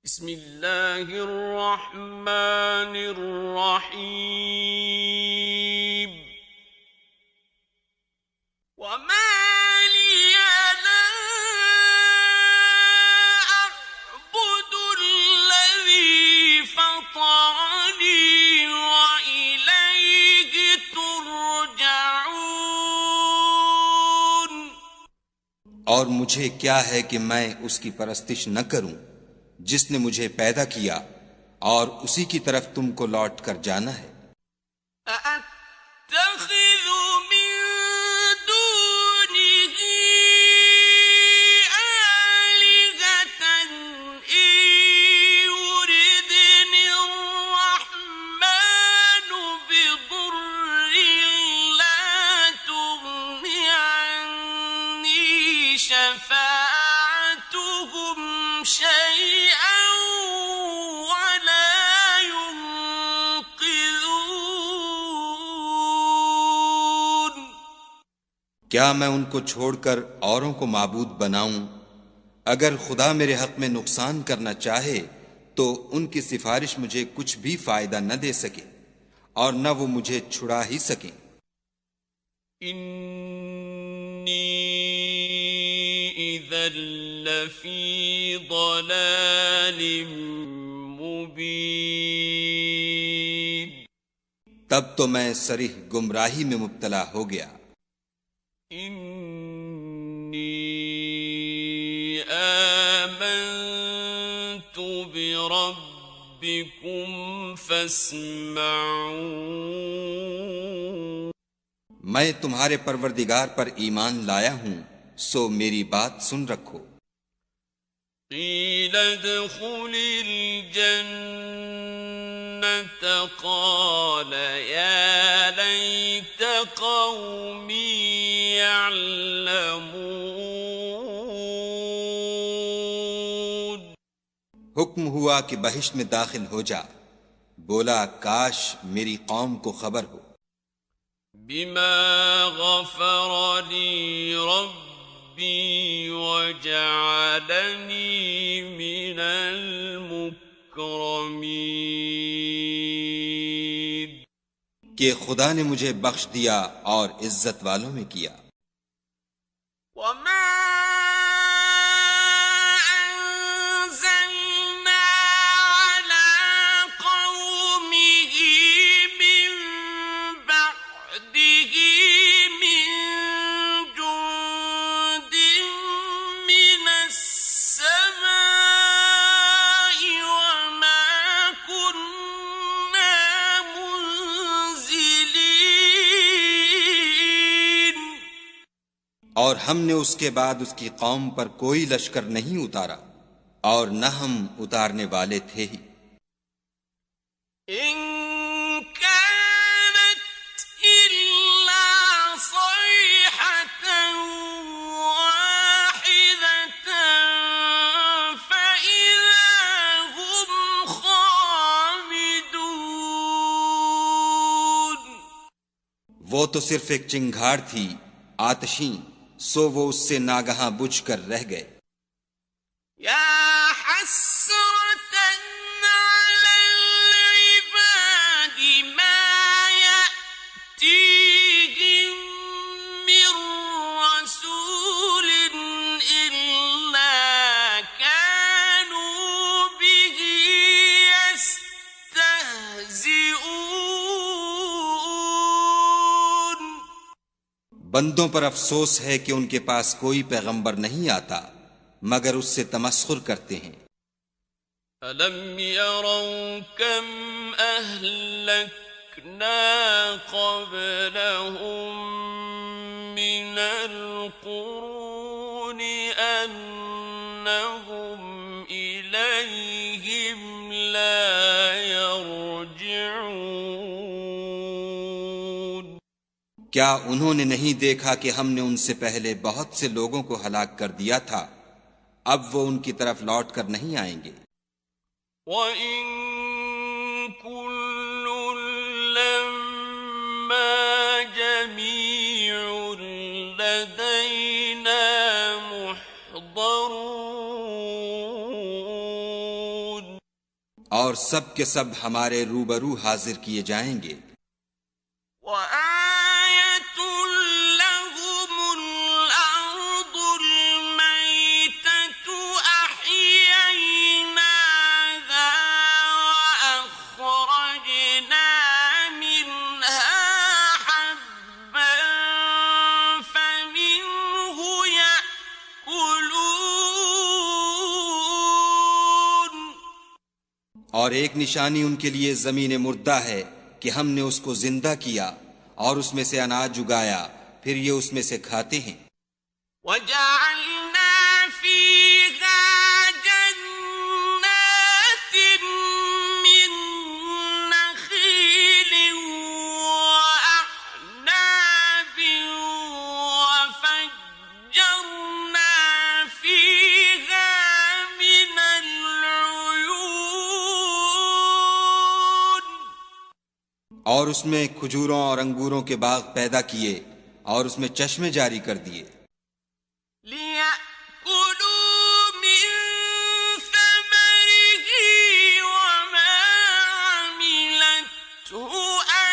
بسم اللہ الرحمن الرحیم وما لي لا أعبد الذي فطرني وإليه ترجعون۔ اور مجھے کیا ہے کہ میں اس کی پرستش نہ کروں جس نے مجھے پیدا کیا اور اسی کی طرف تم کو لوٹ کر جانا ہے۔ أَأَتَّخِذُ مِن دُونِهِ آلِهَةً إِن يُرِدْنِ الرَّحْمَنُ بِضُرٍّ لَّا تُغْنِ عَنِّي شَفَاعَتُهُمْ شَيْئًا وَلَا يُنقِذُونَ۔ کیا میں ان کو چھوڑ کر اوروں کو معبود بناؤں؟ اگر خدا میرے حق میں نقصان کرنا چاہے تو ان کی سفارش مجھے کچھ بھی فائدہ نہ دے سکے اور نہ وہ مجھے چھڑا ہی سکیں۔ انی اذا لفی ضلال مبین۔ تب تو میں صریح گمراہی میں مبتلا ہو گیا۔ انی آمنت بربکم فاسمعون۔ میں تمہارے پروردگار پر ایمان لایا ہوں سو میری بات سن رکھو۔ قیل ادخل الجنة قال یا لیت قومی یعلمون۔ حکم ہوا کہ بہشت میں داخل ہو جا، بولا کاش میری قوم کو خبر ہو۔ بما غفر لی ربی وجعلنی من المکرمین۔ کہ خدا نے مجھے بخش دیا اور عزت والوں میں کیا۔ وما أنزلنا على قومه من بعده من جند من السماء وما كنا منزلين۔ اور ہم نے اس کے بعد اس کی قوم پر کوئی لشکر نہیں اتارا اور نہ ہم اتارنے والے تھے ہی۔ إن كانت إلا صيحة واحدة فإذا هم خامدون۔ وہ تو صرف ایک چنگھاڑ تھی آتشیں، سو وہ اس سے ناگہاں بجھ کر رہ گئے۔ يا حسرة على العباد ما يأتيهم من رسول إلا كانوا به يستهزئون۔ بندوں پر افسوس ہے کہ ان کے پاس کوئی پیغمبر نہیں آتا مگر اس سے تمسخر کرتے ہیں۔ أَلَمْ يَرَوْا كَمْ أَهْلَكْنَا قَبْلَهُمْ مِنَ الْقُرُونِ أَنَّهُمْ إِلَيْهِمْ لَا يَرْجِعُونَ۔ کیا انہوں نے نہیں دیکھا کہ ہم نے ان سے پہلے بہت سے لوگوں کو ہلاک کر دیا تھا، اب وہ ان کی طرف لوٹ کر نہیں آئیں گے۔ وَإِن كُلٌّ لَّمَّا جَمِيعٌ لَّدَيْنَا مُحْضَرُونَ۔ اور سب کے سب ہمارے روبرو حاضر کیے جائیں گے۔ وَآيَةٌ لَهُمُ الْأَرْضُ الْمَيْتَةُ أَحْيَيْنَاهَا وَأَخْرَجْنَا مِنْهَا حَبًّا فَمِنْهُ يَأْكُلُونَ۔ اور ایک نشانی ان کے لیے زمین مردہ ہے کہ ہم نے اس کو زندہ کیا اور اس میں سے اناج اگایا، پھر یہ اس میں سے کھاتے ہیں۔ وَجَعَلْنَا فِيهَا جَنَّاتٍ مِّن نَّخِيلٍ وَأَعْنَابٍ وَفَجَّرْنَا فِيهَا مِنَ الْعُيُونِ۔ اور اس میں کھجوروں اور انگوروں کے باغ پیدا کیے اور اس میں چشمے جاری کر دیے، لِيَأْكُلُوا مِن ثَمَرِهِ وَمَا عَمِلَتْهُ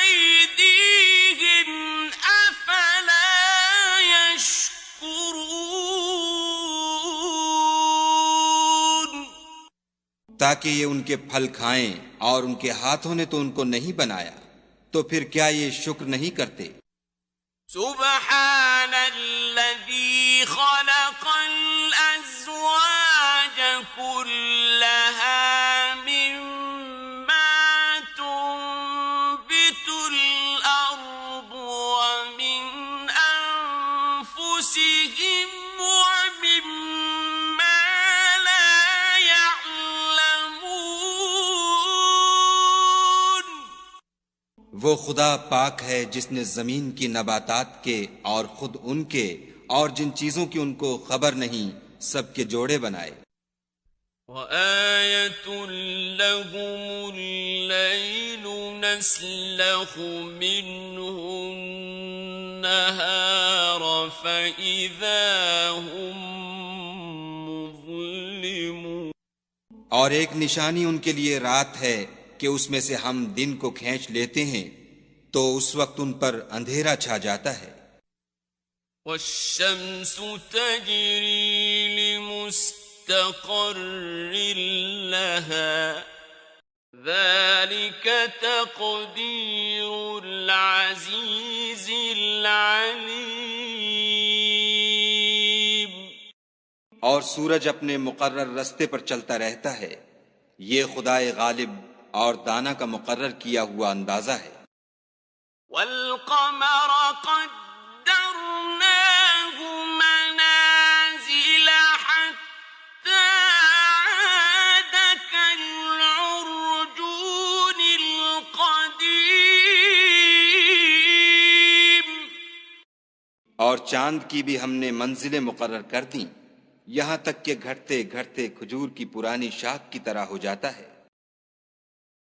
أَيْدِيهِمْ أَفَلَا يَشْكُرُونَ۔ تاکہ یہ ان کے پھل کھائیں، اور ان کے ہاتھوں نے تو ان کو نہیں بنایا، تو پھر کیا یہ شکر نہیں کرتے؟ سبحان الذي خلق الأزواج كلها مما تنبت الأرض ومن أنفسهم ومما لا يعلمون۔ وہ خدا پاک ہے جس نے زمین کی نباتات کے اور خود ان کے اور جن چیزوں کی ان کو خبر نہیں سب کے جوڑے بنائے۔ وَآيَةٌ لَهُمُ اللَّيْلُ نَسْلَخُ مِنْهُ النَّهَارَ فَإِذَا هُمْ مُظْلِمُونَ۔ اور ایک نشانی ان کے لیے رات ہے کہ اس میں سے ہم دن کو کھینچ لیتے ہیں تو اس وقت ان پر اندھیرا چھا جاتا ہے۔ وَالشَّمْسُ تَجْرِي لِمُسْتَقَرٍّ لَهَا ذَلِكَ تَقْدِيرُ الْعَزِيزِ الْعَلِيمِ۔ اور سورج اپنے مقرر رستے پر چلتا رہتا ہے، یہ خدائے غالب اور دانا کا مقرر کیا ہوا اندازہ ہے۔ وَالْقَمَرَ قَدَّرْنَاهُ مَنَازِلَ حَتَّى عَادَ كَالْعُرْجُونِ الْقَدِيمِ۔ اور چاند کی بھی ہم نے منزلیں مقرر کر دیں، یہاں تک کہ گھٹتے گھٹتے کھجور کی پرانی شاخ کی طرح ہو جاتا ہے۔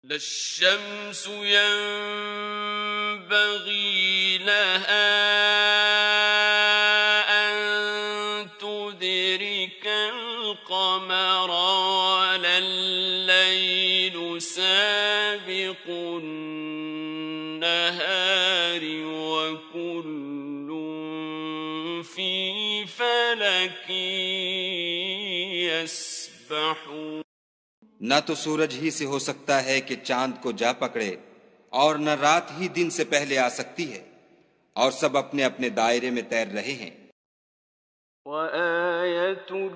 لَلشَّمْسُ يَنبَغِي لَهَا أَن تُدْرِكَ الْقَمَرَ وَلَا اللَّيْلُ سَابِقُ النَّهَارِ وَكُلٌّ فِي فَلَكٍ يَسْبَحُونَ۔ نہ تو سورج ہی سے ہو سکتا ہے کہ چاند کو جا پکڑے، اور نہ رات ہی دن سے پہلے آ سکتی ہے، اور سب اپنے اپنے دائرے میں تیر رہے ہیں۔ وَآيَةٌ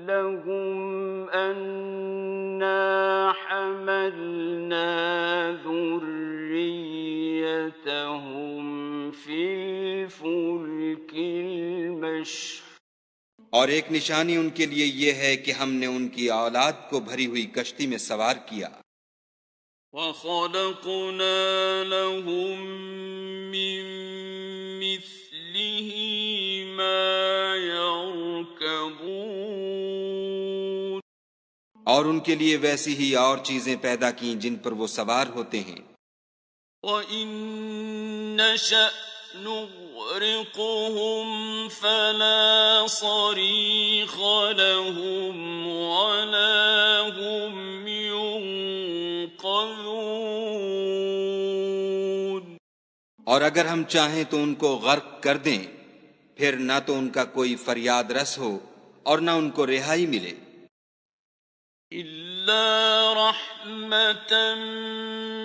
لَهُمْ أَنَّا حَمَلْنَا ذُرِّيَّتَهُمْ فِي الْفُلْكِ الْمَشْحُونِ۔ اور ایک نشانی ان کے لیے یہ ہے کہ ہم نے ان کی اولاد کو بھری ہوئی کشتی میں سوار کیا۔ وَخَلَقْنَا لَهُم مِّن مِّثْلِهِ مَا يَرْكَبُونَ۔ اور ان کے لیے ویسی ہی اور چیزیں پیدا کیں جن پر وہ سوار ہوتے ہیں۔ وَإِن نَّشَأْ نُغْرِقْهُمْ فَلَا صَرِيخَ لَهُمْ وَلَا هُمْ يُنقَذُونَ۔ اور اگر ہم چاہیں تو ان کو غرق کر دیں، پھر نہ تو ان کا کوئی فریاد رس ہو اور نہ ان کو رہائی ملے، إلا رحمة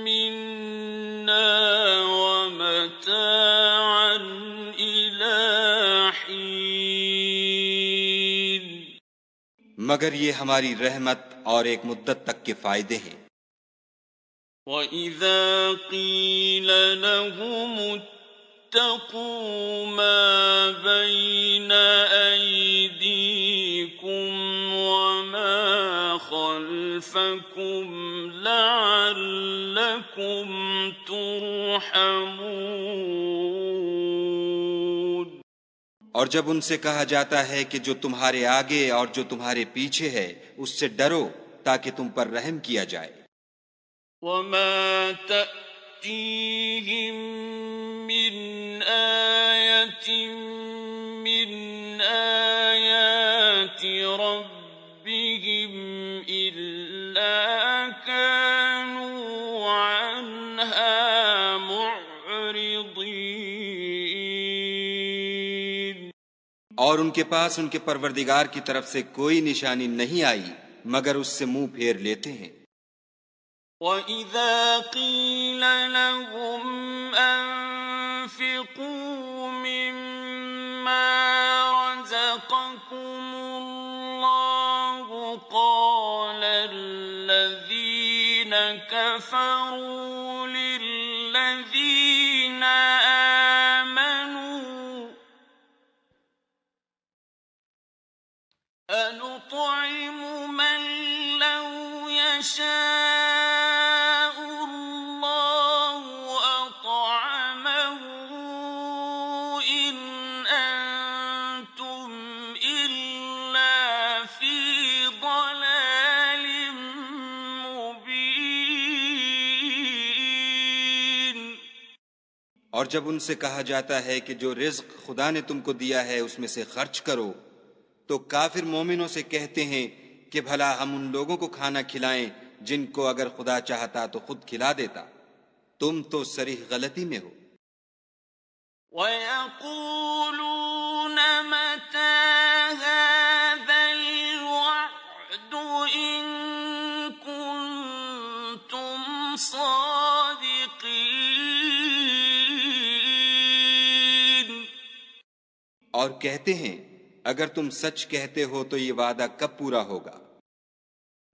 منا ومتاعا إلى حين. مگر یہ ہماری رحمت اور ایک مدت تک کے فائدے ہیں۔ وَإِذَا قِيلَ لَهُمُ اتَّقُوا مَا بَيْنَ أَيْدِيكُمْ وَمَا خَلْفَكُمْ لَعَلَّكُمْ تُرْحَمُونَ. اور جب ان سے کہا جاتا ہے کہ جو تمہارے آگے اور جو تمہارے پیچھے ہے اس سے ڈرو تاکہ تم پر رحم کیا جائے۔ وَمَا تَأْتِيهِم مِّنْ آيَةٍ مِّنْ آيَاتِ رَبِّهِمْ إِلَّا كَانُوا عَنْهَا مُعْرِضِينَ. اور ان کے پاس ان کے پروردگار کی طرف سے کوئی نشانی نہیں آئی مگر اس سے منہ پھیر لیتے ہیں۔ وَإِذَا قِيلَ لَهُمْ أَنفِقُوا مِمَّا رَزَقَكُمُ اللَّهُ قَالَ الَّذِينَ كَفَرُوا لِلَّذِينَ آمَنُوا أَنُطْعِمُ مَن لَّوْ يَشَاءُ اللَّهُ أَطْعَمَهُ إِنْ أَنتُمْ إِلَّا فِي ضَلَالٍ مُّبِينٍ. اور جب ان سے کہا جاتا ہے کہ جو رزق خدا نے تم کو دیا ہے اس میں سے خرچ کرو، تو کافر مومنوں سے کہتے ہیں کہ بھلا ہم ان لوگوں کو کھانا کھلائیں جن کو اگر خدا چاہتا تو خود کھلا دیتا، تم تو صریح غلطی میں ہو۔ وَيَقُولُونَ مَتَىٰ هَٰذَا الْوَعْدُ إِن كُنتُمْ صَادِقِينَ. اور کہتے ہیں اگر تم سچ کہتے ہو تو یہ وعدہ کب پورا ہوگا؟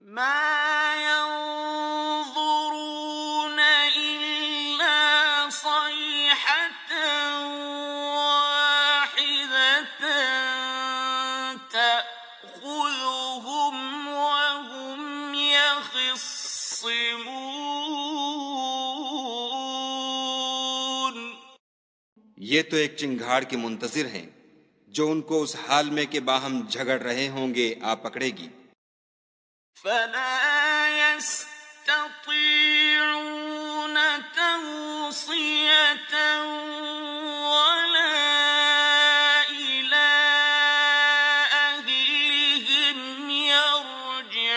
مَا يَنظُرُونَ إِلَّا صَيْحَةً وَاحِدَةً تَأْخُذُهُمْ وَهُمْ يَخِصِّمُونَ. یہ تو ایک چنگھاڑ کے منتظر ہیں جو ان کو اس حال میں کہ باہم جھگڑ رہے ہوں گے آ پکڑے گی۔ فَلَا يَسْتَطِيعُونَ تَوْصِيَةً وَلَا إِلَىٰ أَهْلِهِمْ يَرْجِعُونَ.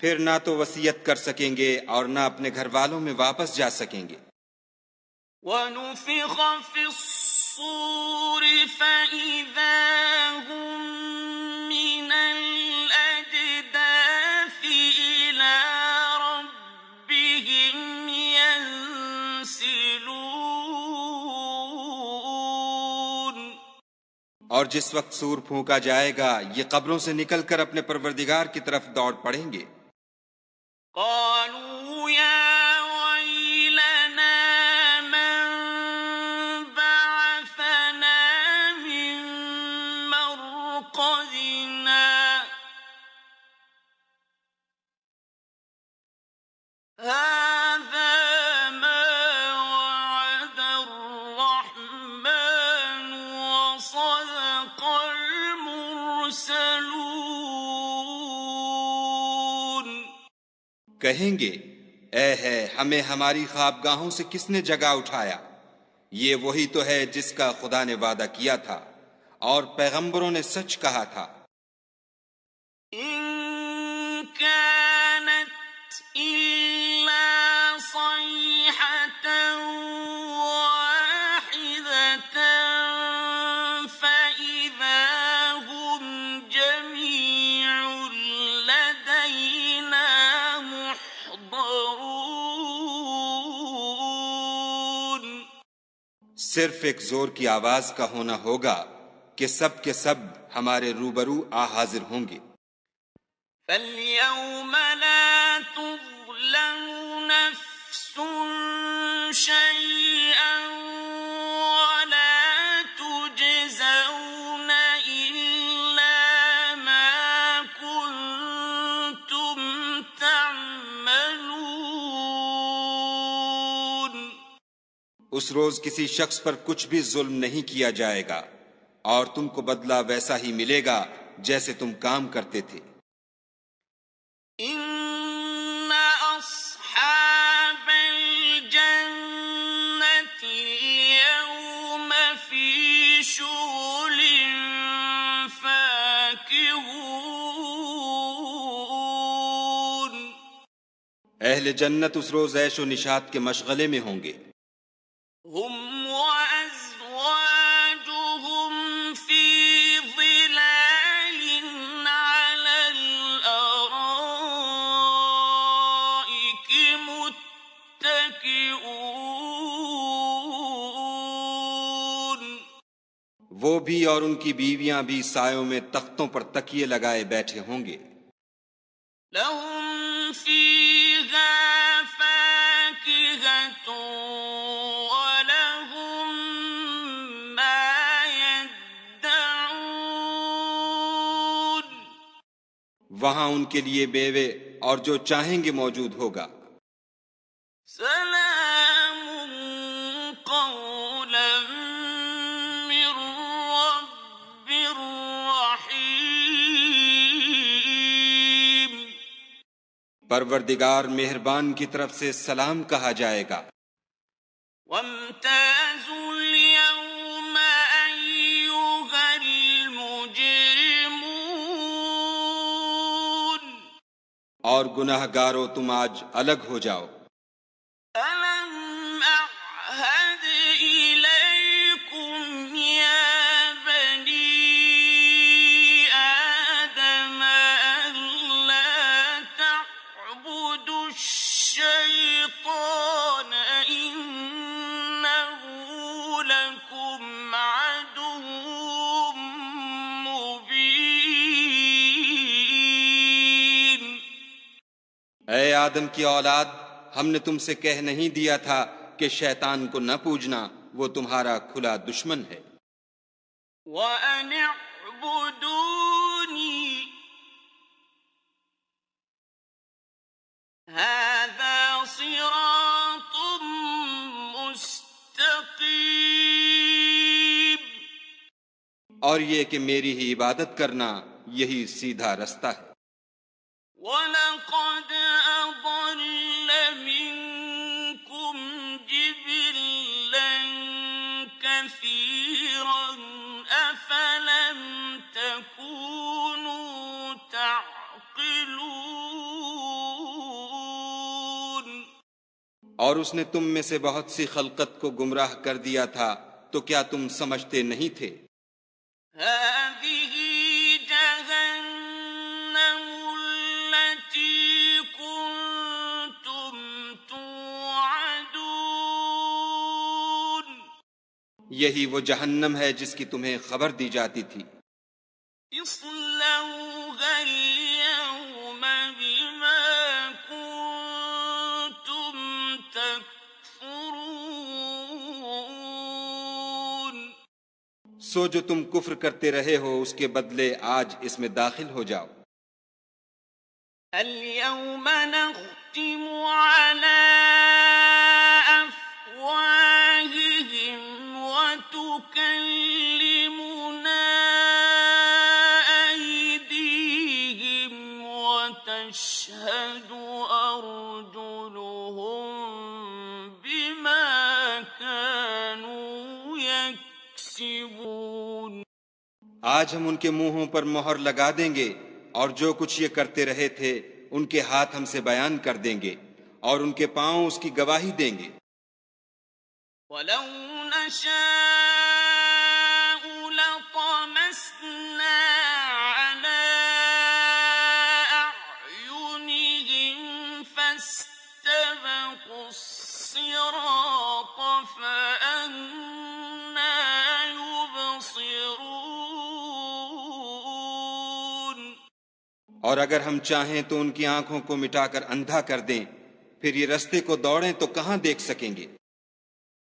پھر نہ تو وصیت کر سکیں گے اور نہ اپنے گھر والوں میں واپس جا سکیں گے۔ وَنُفِخَ فِي الصُّورِ فَإِذَا هُم مِّنَ الْأَجْدَاثِ إِلَىٰ رَبِّهِمْ يَنسِلُونَ. اور جس وقت سور پھونکا جائے گا یہ قبروں سے نکل کر اپنے پروردگار کی طرف دوڑ پڑیں گے۔ قالوا يا ويلنا من بعثنا من مرقدنا هذا ما وعد الرحمن وصدق المرسلون. کہیں گے اے ہے ہمیں ہماری خوابگاہوں سے کس نے جگا اٹھایا، یہ وہی تو ہے جس کا خدا نے وعدہ کیا تھا اور پیغمبروں نے سچ کہا تھا۔ إن كانت إلا صرف ایک زور کی آواز کا ہونا ہوگا کہ سب کے سب ہمارے روبرو حاضر ہوں گے۔ فَالْيَوْمَ لَا تُظْلَمُ نَفْسٌ شَيْئًا وَلَا تُجْزَوْنَ إِلَّا مَا كُنتُمْ تَعْمَلُونَ۔ اس روز کسی شخص پر کچھ بھی ظلم نہیں کیا جائے گا، اور تم کو بدلہ ویسا ہی ملے گا جیسے تم کام کرتے تھے۔ إِنَّ أَصْحَابَ الْجَنَّةِ الْيَوْمَ فِي شُغُلٍ فَاكِهُونَ۔ اہل جنت اس روز عیش و نشاط کے مشغلے میں ہوں گے۔ هُمْ وَأَزْوَاجُهُمْ فِي ظِلَالٍ عَلَى الْأَرَائِكِ مُتَّكِئُونَ۔ وہ بھی اور ان کی بیویاں بھی سایوں میں تختوں پر تکیے لگائے بیٹھے ہوں گے۔ لَهُمْ فِيهَا فَاكِهَةٌ وَلَهُم مَّا يَدَّعُونَ۔ وہاں ان کے لیے بیوے اور جو چاہیں گے موجود ہوگا۔ سلام قولا من رب رحیم۔ پروردگار مہربان کی طرف سے سلام کہا جائے گا۔ وامتازوا اليوم أيها المجرمون۔ اور گناہ گارو تم آج الگ ہو جاؤ۔ ألم أعهد إليكم يا بني آدم ألا تعبدوا الشيطان إنه لكم عدو مبين۔ اے آدم کی اولاد، ہم نے تم سے کہہ نہیں دیا تھا کہ شیطان کو نہ پوجنا، وہ تمہارا کھلا دشمن ہے۔ وَأَنِ اعْبُدُونِي هَذَا صِرَاطٌ مُسْتَقِيمٌ۔ اور یہ کہ میری ہی عبادت کرنا یہی سیدھا رستہ ہے۔ وَلَقَدْ أَضَلَّ مِنكُمْ جِبِلًّا كَثِيرًا أَفَلَمْ تَكُونُوا تَعْقِلُونَ۔ اور اس نے تم میں سے بہت سی خلقت کو گمراہ کر دیا تھا، تو کیا تم سمجھتے نہیں تھے؟ هَٰذِهِ جَهَنَّمُ الَّتِي كُنتُمْ تُوعَدُونَ۔ یہی وہ جہنم ہے جس کی تمہیں خبر دی جاتی تھی۔ اصْلَوْهَا الْيَوْمَ بِمَا كُنتُمْ تَكْفُرُونَ۔ سو جو تم کفر کرتے رہے ہو اس کے بدلے آج اس میں داخل ہو جاؤ۔ الْيَوْمَ نَخْتِمُ عَلَىٰ أَفْوَاهِهِمْ وَتُكَلِّمُنَا أَيْدِيهِمْ وَتَشْهَدُ أَرْجُلُهُم بِمَا كَانُوا يَكْسِبُونَ۔ آج ہم ان کے منہوں پر مہر لگا دیں گے، اور جو کچھ یہ کرتے رہے تھے ان کے ہاتھ ہم سے بیان کر دیں گے، اور ان کے پاؤں اس کی گواہی دیں گے۔ وَلَوْ نَشَاءُ لَطَمَسْنَا عَلَىٰ أَعْيُنِهِمْ فَاسْتَبَقُوا الصِّرَاطَ فَأَنَّىٰ اور اگر ہم چاہیں تو ان کی آنکھوں کو مٹا کر اندھا کر دیں، پھر یہ رستے کو دوڑیں تو کہاں دیکھ سکیں گے؟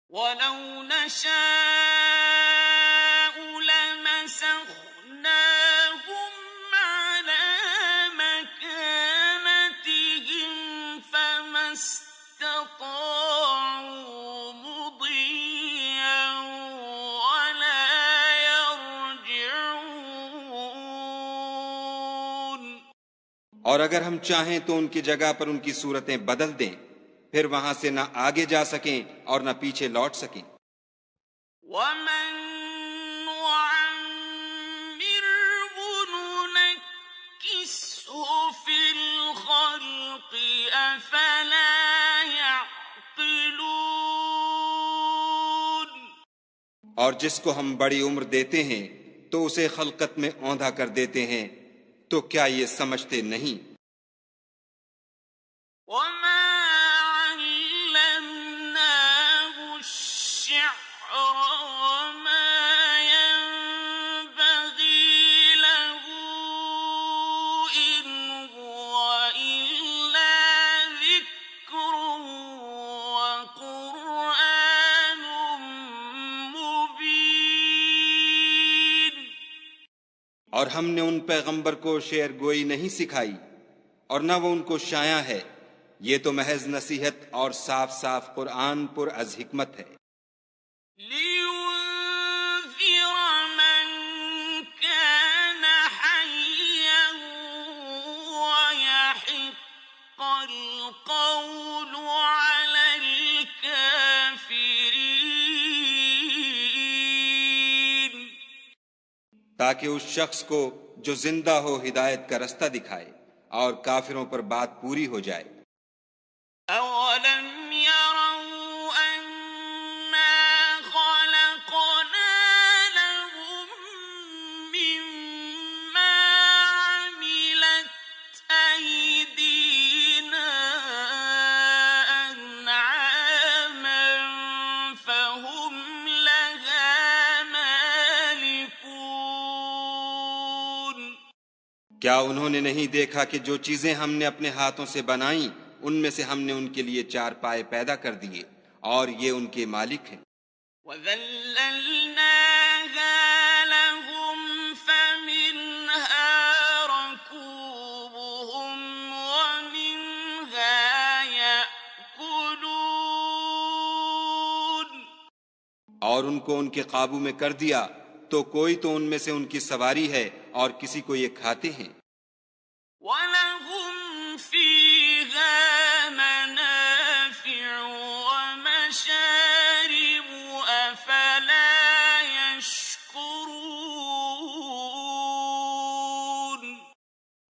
وَلَوْ نَشَاءُ لَمَسَخْنَاهُمْ عَلَىٰ مَكَانَتِهِمْ فَمَا اسْتَطَاعُوا مُضِيًّا وَلَا يَرْجِعُونَ۔ اور اگر ہم چاہیں تو ان کی جگہ پر ان کی صورتیں بدل دیں، پھر وہاں سے نہ آگے جا سکیں اور نہ پیچھے لوٹ سکیں۔ وَمَن نُّعَمِّرْهُ نُنَكِّسْهُ فِي الْخَلْقِ أَفَلَا يَعْقِلُونَ۔ اور جس کو ہم بڑی عمر دیتے ہیں تو اسے خلقت میں اوندھا کر دیتے ہیں، تو کیا یہ سمجھتے نہیں؟ وَمَا عَلَّمْنَاهُ الشِّعْرَ وَمَا يَنبَغِي لَهُ إِنْ هُوَ إِلَّا ذِكْرٌ وَقُرْآنٌ مُّبِينٌ۔ اور ہم نے ان پیغمبر کو شعر گوئی نہیں سکھائی، اور نہ وہ ان کو شایع ہے، یہ تو محض نصیحت اور صاف صاف قرآن پر از حکمت ہے۔ لِيُنذِرَ مَن كَانَ حَيًّا وَيَحِقَّ الْقَوْلُ عَلَى الْكَافِرِينَ۔ تاکہ اس شخص کو جو زندہ ہو ہدایت کا رستہ دکھائے اور کافروں پر بات پوری ہو جائے۔ أَوَلَمْ يَرَوْا أَنَّا خَلَقْنَا لَهُم مِّمَّا عَمِلَتْ أَيْدِينَا أَنْعَامًا فَهُمْ لَهَا مَالِكُونَ۔ کیا انہوں نے نہیں دیکھا کہ جو چیزیں ہم نے اپنے ہاتھوں سے بنائیں ان میں سے ہم نے ان کے لیے چار پائے پیدا کر دیے اور یہ ان کے مالک ہیں۔ وَذَلَّلْنَاهَا لَهُمْ فَمِنْهَا رَكُوبُهُمْ وَمِنْهَا يَأْكُلُونَ۔ اور ان کو ان کے قابو میں کر دیا تو کوئی تو ان میں سے ان کی سواری ہے اور کسی کو یہ کھاتے ہیں۔ وَلَهُمْ فِيهَا مَنَافِعُ وَمَشَارِبُ أَفَلَا يَشْكُرُونَ۔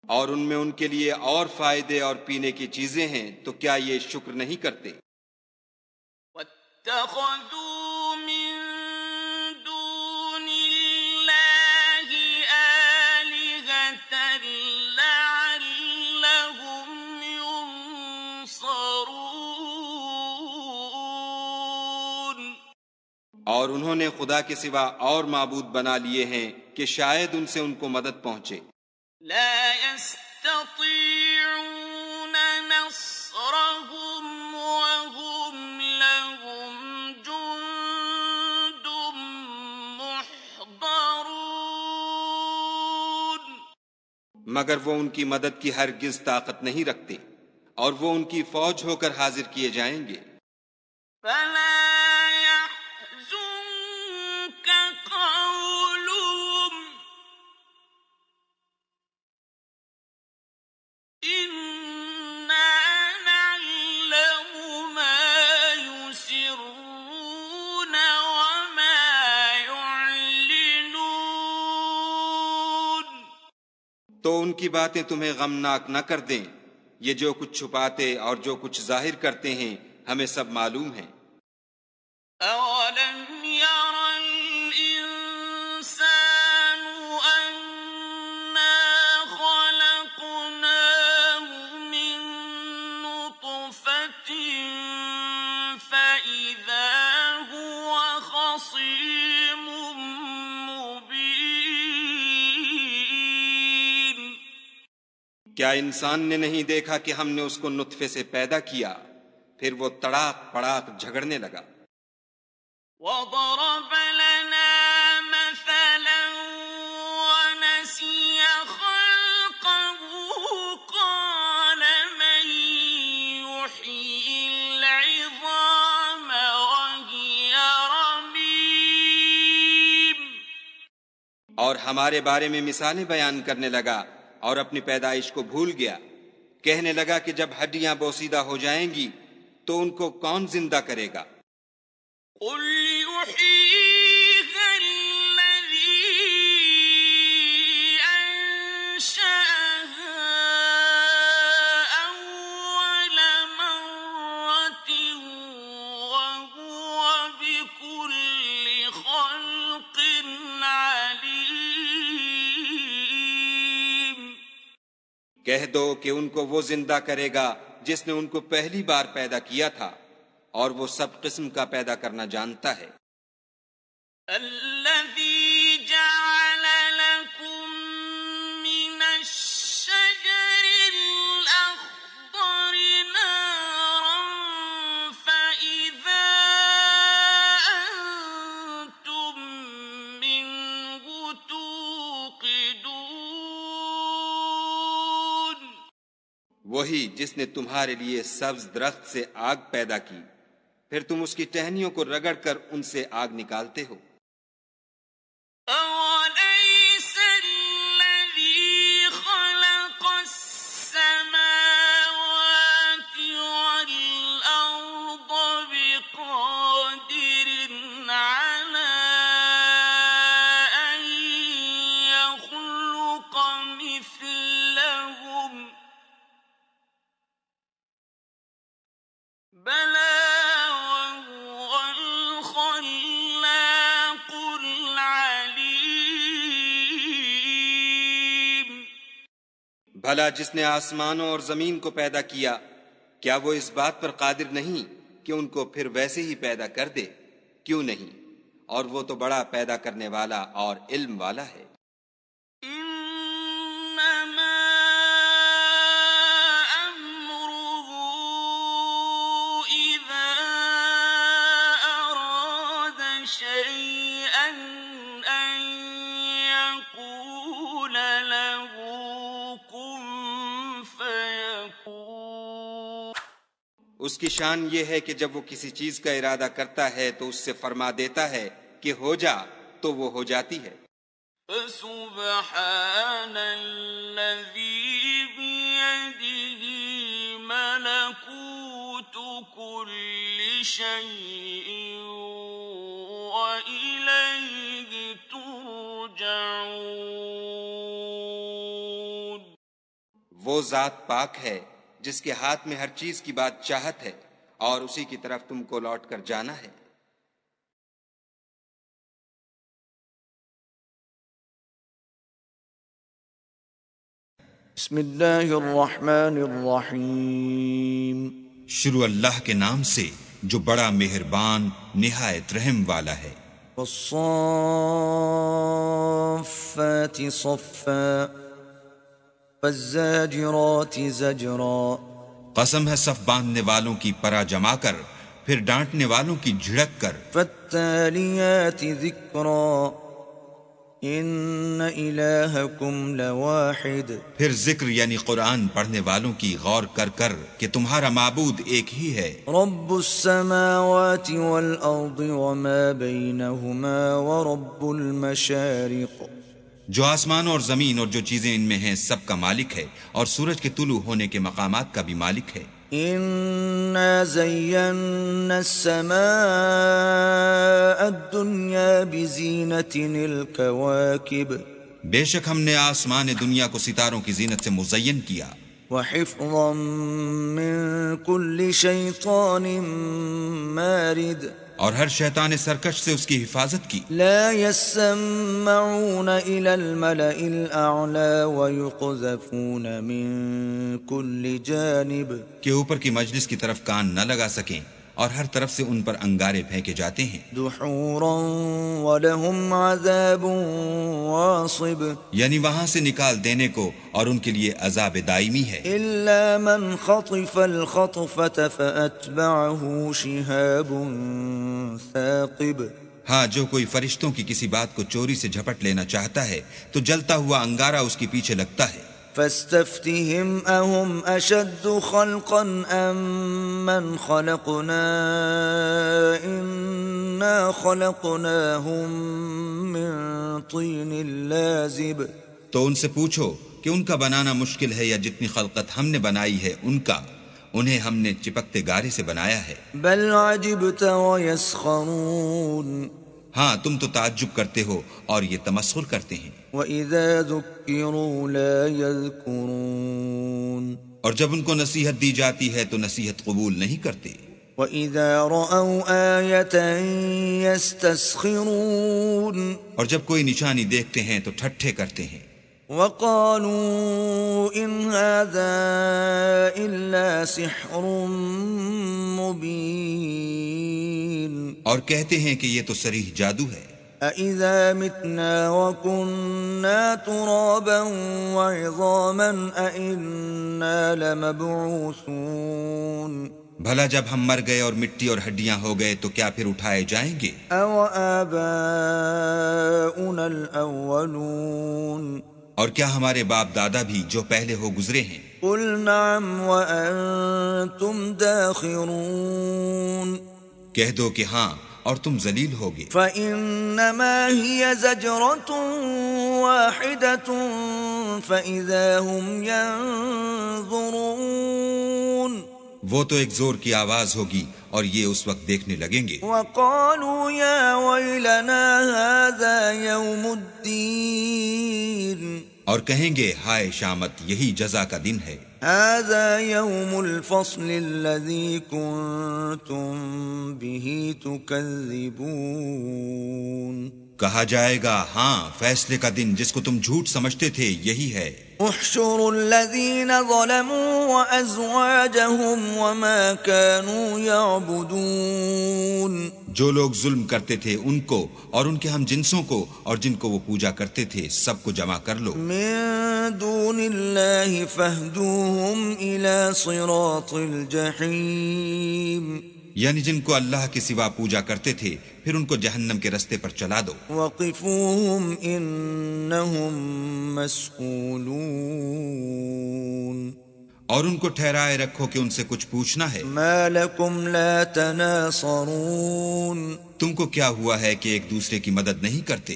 اور ان میں ان کے لیے اور فائدے اور پینے کی چیزیں ہیں، تو کیا یہ شکر نہیں کرتے؟ وَاتَّخَذُوا مِن دُونِ اللَّهِ آلِهَةً لَّعَلَّهُمْ يُنصَرُونَ۔ اور انہوں نے خدا کے سوا اور معبود بنا لیے ہیں کہ شاید ان سے ان کو مدد پہنچے۔ لَا يَسْتَطِيعُونَ نَصْرَهُمْ وَهُمْ لَهُمْ جُندٌ مُّحْضَرُونَ۔ مگر وہ ان کی مدد کی ہرگز طاقت نہیں رکھتے، اور وہ ان کی فوج ہو کر حاضر کیے جائیں گے۔ فَلَا يَحْزُنكَ قَوْلُهُمْ ۘ إِنَّا نَعْلَمُ مَا يُسِرُّونَ وَمَا يُعْلِنُونَ۔ تو ان کی باتیں تمہیں غمناک نہ کر دیں، یہ جو کچھ چھپاتے اور جو کچھ ظاہر کرتے ہیں ہمیں سب معلوم ہے۔ أَوَلَمْ يَرَ الْإِنسَانُ أَنَّا خَلَقْنَاهُ مِن نُّطْفَةٍ فَإِذَا هُوَ خَصِيمٌ مُّبِينٌ۔ کیا انسان نے نہیں دیکھا کہ ہم نے اس کو نطفے سے پیدا کیا، پھر وہ تڑاک پڑاک جھگڑنے لگا۔ وضرب لنا مثلا ونسي خلقه قال من يحيي العظام وهي رميم۔ اور ہمارے بارے میں مثالیں بیان کرنے لگا اور اپنی پیدائش کو بھول گیا، کہنے لگا کہ جب ہڈیاں بوسیدہ ہو جائیں گی تو ان کو کون زندہ کرے گا؟ قل يحييها الذي أنشأها أول مرة وهو بكل خلق عليم۔ کہہ دو کہ ان کو وہ زندہ کرے گا جس نے ان کو پہلی بار پیدا کیا تھا، اور وہ سب قسم کا پیدا کرنا جانتا ہے۔ الذي جعل لكم من الشجر الأخضر نارا فإذا أنتم منه توقدون۔ وہی جس نے تمہارے لیے سبز درخت سے آگ پیدا کی، پھر تم اس کی ٹہنیوں کو رگڑ کر ان سے آگ نکالتے ہو۔ أوليس الذي خلق السماوات والأرض بقادر على أن يخلق مثلهم؟ بلى وهو الخلاق العليم۔ بھلا جس نے آسمانوں اور زمین کو پیدا کیا، کیا وہ اس بات پر قادر نہیں کہ ان کو پھر ویسے ہی پیدا کر دے؟ کیوں نہیں، اور وہ تو بڑا پیدا کرنے والا اور علم والا ہے۔ إنما أمره إذا أراد شيئا أن يقول له كن فيكون۔ اس کی شان یہ ہے کہ جب وہ کسی چیز کا ارادہ کرتا ہے تو اس سے فرما دیتا ہے کہ ہو جا، تو وہ ہو جاتی ہے۔ فسبحان الذي بيده ملكوت كل شيء وإليه ترجعون۔ وہ ذات پاک ہے جس کے ہاتھ میں ہر چیز کی بات چاہت ہے، اور اسی کی طرف تم کو لوٹ کر جانا ہے۔ بسم اللہ الرحمن الرحیم۔ شروع اللہ کے نام سے جو بڑا مہربان نہایت رحم والا ہے۔ والصافات صفا والزاجرات زجرا۔ قسم ہے صف باندھنے والوں کی پرا جما کر، پھر ڈانٹنے والوں کی جھڑک کر۔ فالتالیات ذکرا ان الہکم لواحد۔ پھر ذکر یعنی قرآن پڑھنے والوں کی غور کر کر کہ تمہارا معبود ایک ہی ہے۔ رب السماوات والارض وما بینہما ورب المشارق۔ جو آسمانوں اور زمین اور جو چیزیں ان میں ہیں سب کا مالک ہے، اور سورج کے طلوع ہونے کے مقامات کا بھی مالک ہے۔ انا زینا السماء الدنیا بزینۃ الکواکب۔ بے شک ہم نے آسمان دنیا کو ستاروں کی زینت سے مزین کیا، وحفظا من کل شیطان مارد۔ اور ہر شیطان سرکش سے اس کی حفاظت کی۔ لا يسمعون إلى الملأ الأعلى ويقذفون من كل جانب۔ کہ اوپر کی مجلس کی طرف کان نہ لگا سکیں، اور ہر طرف سے ان پر انگارے پھینکے جاتے ہیں، دحورا ولهم عذاب واصب یعنی وہاں سے نکال دینے کو، اور ان کے لیے عذاب دائمی ہے، إلا من خطف الخطفة فأتبعه شهاب ثاقب ہاں جو کوئی فرشتوں کی کسی بات کو چوری سے جھپٹ لینا چاہتا ہے تو جلتا ہوا انگارہ اس کے پیچھے لگتا ہے۔ فاستفتهم أهم أشد خلقا أم من خلقنا إنا خلقناهم من طين لازب تو ان سے پوچھو کہ ان کا بنانا مشکل ہے یا جتنی خلقت ہم نے بنائی ہے ان کا، انہیں ہم نے چپکتے گارے سے بنایا ہے۔ بل عجبت ويسخرون ہاں تم تو تعجب کرتے ہو اور یہ تمسخر کرتے ہیں، وَإِذَا ذُكِّرُوا لَا يَذْكُرُونَ اور جب ان کو نصیحت دی جاتی ہے تو نصیحت قبول نہیں کرتے، وَإِذَا رَأَوْا آيَةً يَسْتَسْخِرُونَ اور جب کوئی نشانی دیکھتے ہیں تو ٹھٹھے کرتے ہیں، وَقَالُوا إِنْ هَذَا إِلَّا سِحْرٌ مُبِينٌ اور کہتے ہیں کہ یہ تو صریح جادو ہے۔ أَإِذَا مِتْنَا وَكُنَّا تُرَابًا وَعِظَامًا أَإِنَّا لَمَبْعُوثُونَ بھلا جب ہم مر گئے اور مٹی اور ہڈیاں ہو گئے تو کیا پھر اٹھائے جائیں گے؟ أَوَآبَاؤُنَا الْأَوَّلُونَ اور کیا ہمارے باپ دادا بھی جو پہلے ہو گزرے ہیں؟ قُلْ نَعَمْ وَأَنْتُمْ دَاخِرُونَ کہہ دو کہ ہاں اور تم ذلیل ہوگے۔ فَإِنَّمَا هِيَ زَجْرَةٌ وَاحِدَةٌ فَإِذَا هُمْ يَنظُرُونَ وہ تو ایک زور کی آواز ہوگی اور یہ اس وقت دیکھنے لگیں گے۔ وَقَالُوا يَا وَيْلَنَا هَذَا يَوْمُ الدِّينِ اور کہیں گے ہائے شامت، یہی جزا کا دن ہے، هَذَا يَوْمُ الْفَصْلِ الَّذِي كُنْتُمْ بِهِ تُكَذِّبُونَ کہا جائے گا ہاں فیصلے کا دن جس کو تم جھوٹ سمجھتے تھے یہی ہے۔ احشروا الذين ظلموا وأزواجهم وما كانوا يعبدون جو لوگ ظلم کرتے تھے ان کو اور ان کے ہم جنسوں کو اور جن کو وہ پوجا کرتے تھے سب کو جمع کر لو، من دون الله فاهدوهم إلى صراط الجحيم یعنی جن کو اللہ کے سوا پوجا کرتے تھے پھر ان کو جہنم کے رستے پر چلا دو۔ وقفوهم إنهم مسئولون اور ان کو ٹھہرائے رکھو کہ ان سے کچھ پوچھنا ہے۔ ما لكم لا تناصرون تم کو کیا ہوا ہے کہ ایک دوسرے کی مدد نہیں کرتے؟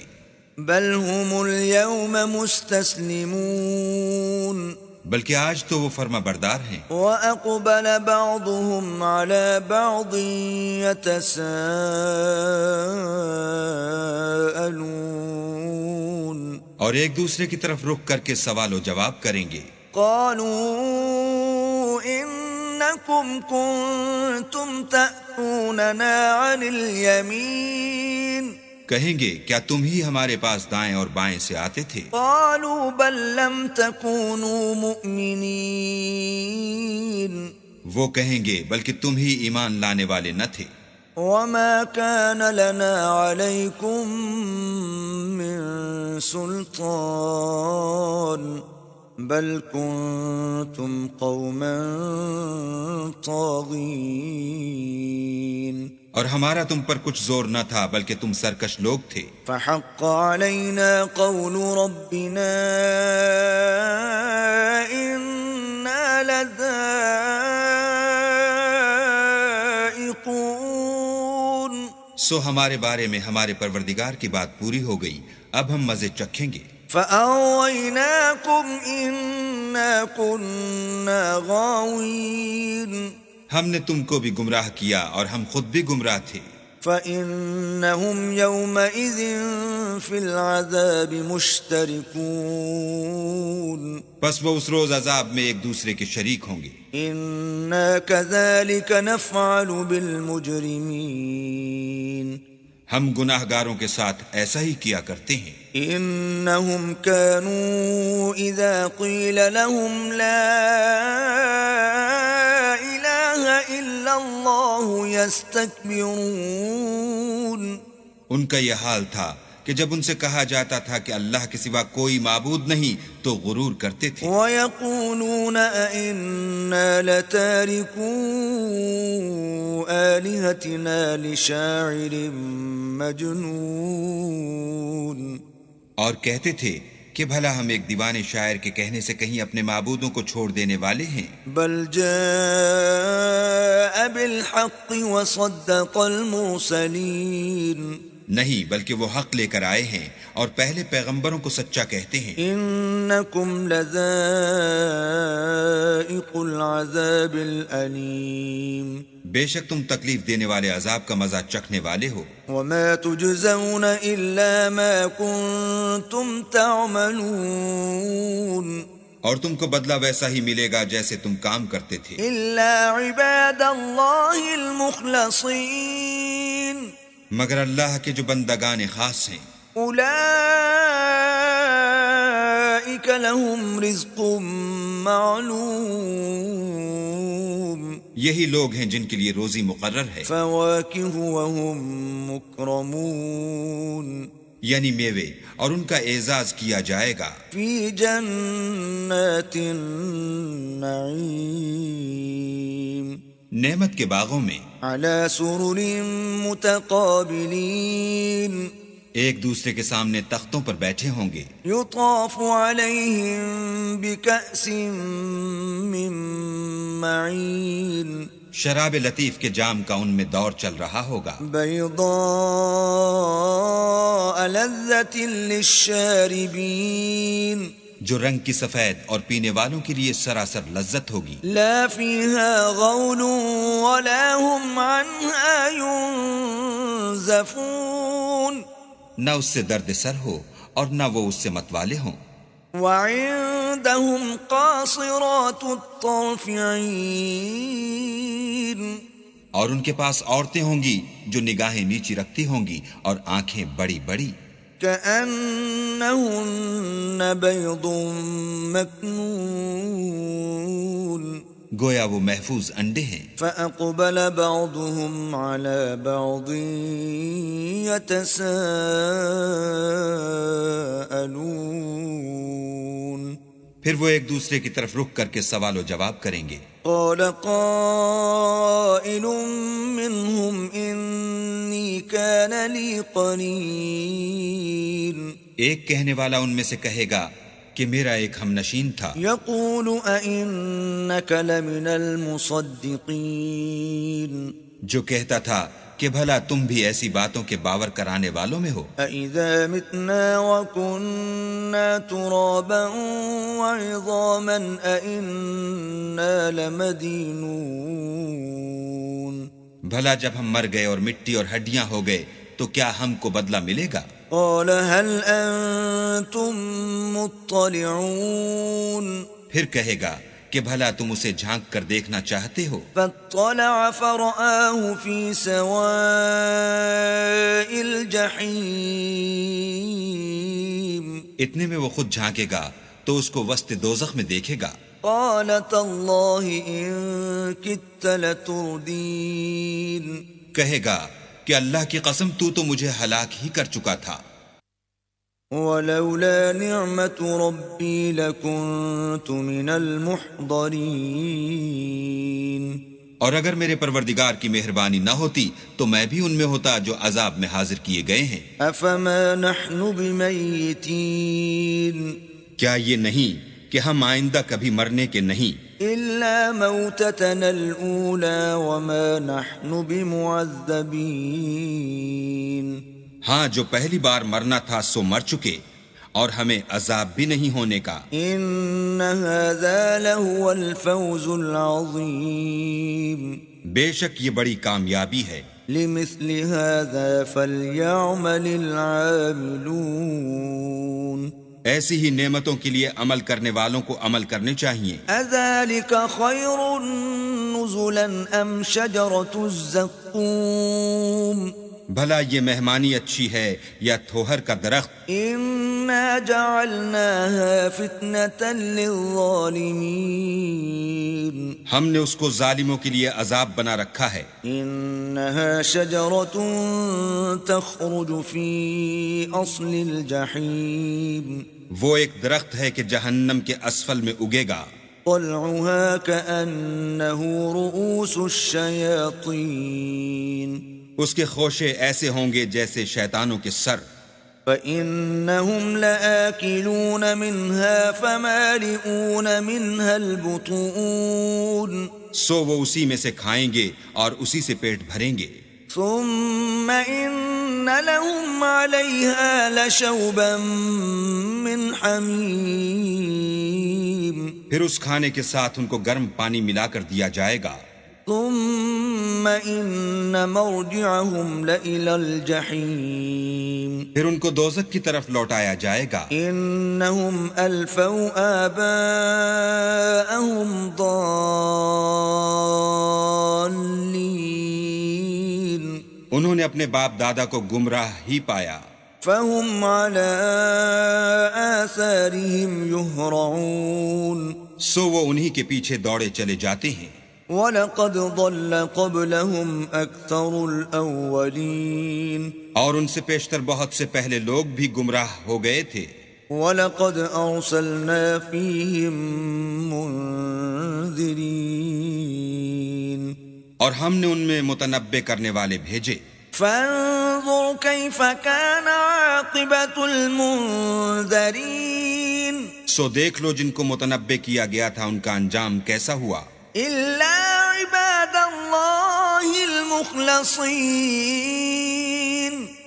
بل هم اليوم مستسلمون بلکہ آج تو وہ فرما بردار ہیں۔ وَأَقْبَلَ بَعْضُهُمْ عَلَى بَعْضٍ يَتَسَاءَلُونَ اور ایک دوسرے کی طرف رخ کر کے سوال و جواب کریں گے۔ قَالُوا إِنَّكُمْ كُنْتُمْ تَأْتُونَنَا عَنِ الْيَمِينِ کہیں گے کیا تم ہی ہمارے پاس دائیں اور بائیں سے آتے تھے؟ قالوا بل لم تكونوا مؤمنين وہ کہیں گے بلکہ تم ہی ایمان لانے والے نہ تھے۔ وما كان لنا عليكم من سلطان بل كنتم قوما طاغين اور ہمارا تم پر کچھ زور نہ تھا بلکہ تم سرکش لوگ تھے۔ فحق علينا قول ربنا إنا لذائقون سو ہمارے بارے میں ہمارے پروردگار کی بات پوری ہو گئی، اب ہم مزے چکھیں گے۔ فأغويناكم إنا كنا غاوين ہم نے تم کو بھی گمراہ کیا اور ہم خود بھی گمراہ تھے۔ فإنهم يومئذ في العذاب مشتركون بس وہ اس روز عذاب میں ایک دوسرے کے شریک ہوں گے۔ إنا كذلك نفعل بالمجرمين ہم گناہ گاروں کے ساتھ ایسا ہی کیا کرتے ہیں۔ إنهم كانوا إذا قيل لهم لا إله إلا الله الله يستكبرون ان کا یہ حال تھا کہ جب ان سے کہا جاتا تھا کہ اللہ کے سوا کوئی معبود نہیں تو غرور کرتے تھے. وَيَقُولُونَ أَإِنَّا لَتَارِكُو آلِهَتِنَا لِشَاعِرٍ مَجْنُونَ اور کہتے تھے کہ بھلا ہم ایک دیوانے شاعر کے کہنے سے کہیں اپنے معبودوں کو چھوڑ دینے والے ہیں. بل جاء بالحق وصدق المرسلین نہیں بلکہ وہ حق لے کر آئے ہیں اور پہلے پیغمبروں کو سچا کہتے ہیں. انکم لذائق العذاب الالیم بے شک تم تکلیف دینے والے عذاب کا مزہ چکھنے والے ہو. وما تجزون الا ما کنتم تعملون اور تم کو بدلہ ویسا ہی ملے گا جیسے تم کام کرتے تھے. الا عباد اللہ المخلصین مگر اللہ کے جو بندگان خاص ہیں. اولئک لهم رزق معلوم یہی لوگ ہیں جن کے لیے روزی مقرر ہے. فواکہ وهم مکرمون یعنی میوے اور ان کا اعزاز کیا جائے گا. فی جنات النعیم نعمت کے باغوں میں. علی سرر متقابلین ایک دوسرے کے سامنے تختوں پر بیٹھے ہوں گے. یطاف علیہم بکأس من معین شراب لطیف کے جام کا ان میں دور چل رہا ہوگا. بیضاء لذۃ للشاربین جو رنگ کی سفید اور پینے والوں کے لیے سراسر لذت ہوگی. لا فیہا غول ولا هم عنہا ينزفون نہ اس سے درد سر ہو اور نہ وہ اس سے متوالے ہوں. وعندهم قاصرات الطرف عین اور ان کے پاس عورتیں ہوں گی جو نگاہیں نیچی رکھتی ہوں گی اور آنکھیں بڑی بڑی. كأنهن بيض مكنون گویا وہ محفوظ انڈے ہیں. فأقبل بعضهم على بعض يتساءلون پھر وہ ایک دوسرے کی طرف رخ کر کے سوال و جواب کریں گے. قال قائل منهم إني كان لي قرين ایک کہنے والا ان میں سے کہے گا کہ میرا ایک ہم نشین تھا. يقول أئنك لمن المصدقين جو کہتا تھا کہ بھلا تم بھی ایسی باتوں کے باور کرانے والوں میں ہو. أَإِذَا مِتْنَا وَكُنَّا تُرَابًا وَعِظَامًا أَإِنَّا لَمَدِينُونَ بھلا جب ہم مر گئے اور مٹی اور ہڈیاں ہو گئے تو کیا ہم کو بدلہ ملے گا؟ قال هل أنتم مطلعون پھر کہے گا کہ بھلا تم اسے جھانک کر دیکھنا چاہتے ہو. فاطلع فرآه في سواء الجحيم اتنے میں وہ خود جھانکے گا تو اس کو وسط دوزخ میں دیکھے گا. قال تالله إن كدت لتردين کہے گا کہ اللہ کی قسم تو مجھے ہلاک ہی کر چکا تھا. ولولا نعمت ربی لکنت من المحضرین اور اگر میرے پروردگار کی مہربانی نہ ہوتی تو میں بھی ان میں ہوتا جو عذاب میں حاضر کیے گئے ہیں. افما نحن بمیتین کیا یہ نہیں کہ ہم آئندہ کبھی مرنے کے نہیں. الا موتتنا الاولى وما نحن بمعذبین ہاں جو پہلی بار مرنا تھا سو مر چکے اور ہمیں عذاب بھی نہیں ہونے کا. ان هذا لهو الفوز العظیم بے شک یہ بڑی کامیابی ہے. لمثل هذا فليعمل العاملون ایسی ہی نعمتوں کے لیے عمل کرنے والوں کو عمل کرنے چاہیے. اذلك خیر نزلا ام شجرۃ الزقوم بھلا یہ مہمانی اچھی ہے یا تھوہر کا درخت؟ ان إنا جعلناها فتنة للظالمين ہم نے اس کو ظالموں کے لیے عذاب بنا رکھا ہے. إنها شجرة تخرج في أصل الجحيم وہ ایک درخت ہے کہ جہنم کے اسفل میں اگے گا. طلعها كأنه رؤوس الشياطين اس کے خوشے ایسے ہوں گے جیسے شیطانوں کے سر. فإنهم لآكلون منها فمالئون منها البطون سو وہ اسی میں سے کھائیں گے اور اسی سے پیٹ بھریں گے. ثم إن لهم عليها لشوبا من حميم پھر اس کھانے کے ساتھ ان کو گرم پانی ملا کر دیا جائے گا. ثم إن مرجعهم لإلى الجحيم پھر ان کو دوزخ کی طرف لوٹایا جائے گا. إنهم ألفوا آباءهم ضالين انہوں نے اپنے باپ دادا کو گمراہ ہی پایا. فهم على آثارهم يهرعون سو وہ انہی کے پیچھے دوڑے چلے جاتے ہیں. وَلَقَدْ ضَلَّ قَبْلَهُمْ أَكْثَرُ الْأَوَّلِينَ اور ان سے پیشتر بہت سے پہلے لوگ بھی گمراہ ہو گئے تھے. وَلَقَدْ أَرْسَلْنَا فِيهِمْ مُنذِرِينَ اور ہم نے ان میں متنبع کرنے والے بھیجے. فَانظُرْ كَيْفَ كَانَ عَاقِبَةُ الْمُنذَرِينَ سو دیکھ لو جن کو متنبع کیا گیا تھا ان کا انجام کیسا ہوا. إِلَّا عِبَادَ اللَّهِ الْمُخْلَصِينَ